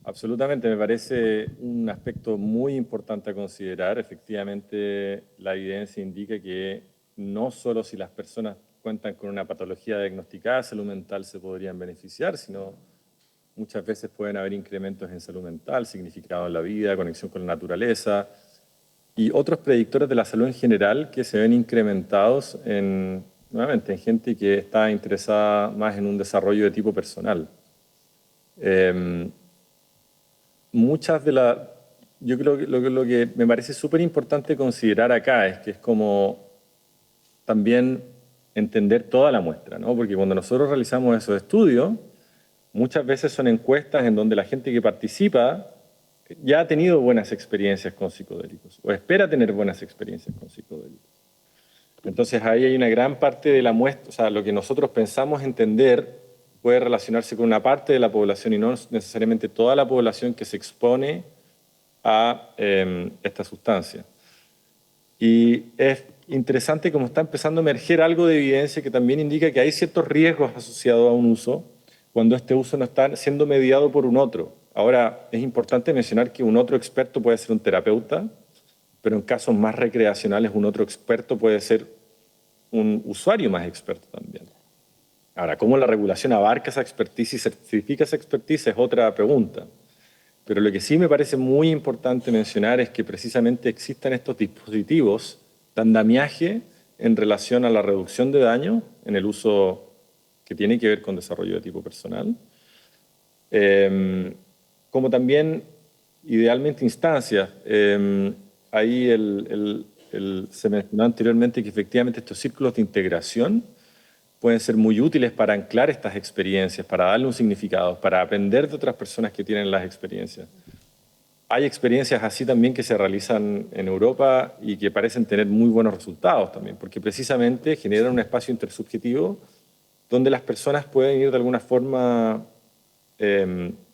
Absolutamente, me parece un aspecto muy importante a considerar. Efectivamente, la evidencia indica que no solo si las personas cuentan con una patología diagnosticada, salud mental se podrían beneficiar, sino muchas veces pueden haber incrementos en salud mental, significado en la vida, conexión con la naturaleza y otros predictores de la salud en general que se ven incrementados nuevamente en gente que está interesada más en un desarrollo de tipo personal. Muchas de yo creo que lo que me parece súper importante considerar acá es que es como también entender toda la muestra, ¿no? Porque cuando nosotros realizamos esos estudios, muchas veces son encuestas en donde la gente que participa ya ha tenido buenas experiencias con psicodélicos o espera tener buenas experiencias con psicodélicos. Entonces ahí hay una gran parte de la muestra, o sea, lo que nosotros pensamos entender puede relacionarse con una parte de la población y no necesariamente toda la población que se expone a esta sustancia. Y es interesante como está empezando a emerger algo de evidencia que también indica que hay ciertos riesgos asociados a un uso cuando este uso no está siendo mediado por un otro. Ahora, es importante mencionar que un otro experto puede ser un terapeuta, pero en casos más recreacionales un otro experto puede ser un usuario más experto también. Ahora, ¿cómo la regulación abarca esa expertise y certifica esa expertise? Es otra pregunta. Pero lo que sí me parece muy importante mencionar es que precisamente existan estos dispositivos de andamiaje en relación a la reducción de daño en el uso que tiene que ver con desarrollo de tipo personal, como también idealmente instancias. Ahí se mencionó anteriormente que efectivamente estos círculos de integración pueden ser muy útiles para anclar estas experiencias, para darle un significado, para aprender de otras personas que tienen las experiencias. Hay experiencias así también que se realizan en Europa y que parecen tener muy buenos resultados también, porque precisamente generan un espacio intersubjetivo donde las personas pueden ir de alguna forma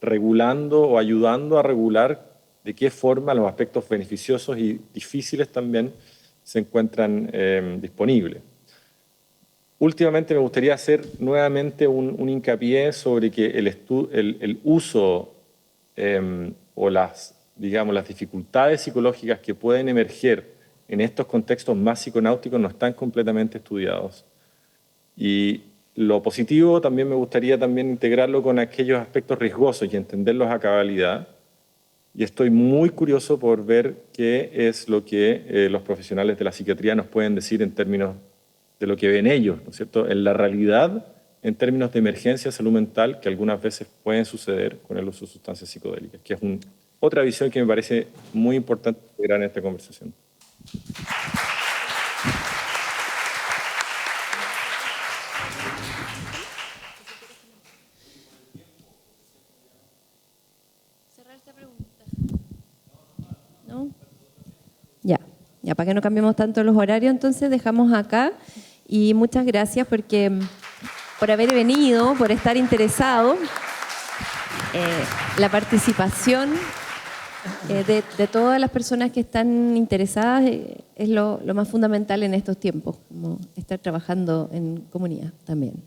regulando o ayudando a regular de qué forma los aspectos beneficiosos y difíciles también se encuentran disponibles. Últimamente me gustaría hacer nuevamente un hincapié sobre que el uso o las dificultades psicológicas que pueden emerger en estos contextos más psiconáuticos no están completamente estudiados. Y lo positivo también me gustaría también integrarlo con aquellos aspectos riesgosos y entenderlos a cabalidad. Y estoy muy curioso por ver qué es lo que los profesionales de la psiquiatría nos pueden decir en términos de lo que ven ellos, ¿no es cierto?, en la realidad, en términos de emergencia de salud mental que algunas veces pueden suceder con el uso de sustancias psicodélicas, que es otra visión que me parece muy importante integrar en esta conversación. Cerrar esta pregunta. ¿No? Ya, para que no cambiemos tanto los horarios, entonces dejamos acá. Y muchas gracias por haber venido, por estar interesado. La participación de todas las personas que están interesadas es lo más fundamental en estos tiempos, como estar trabajando en comunidad también.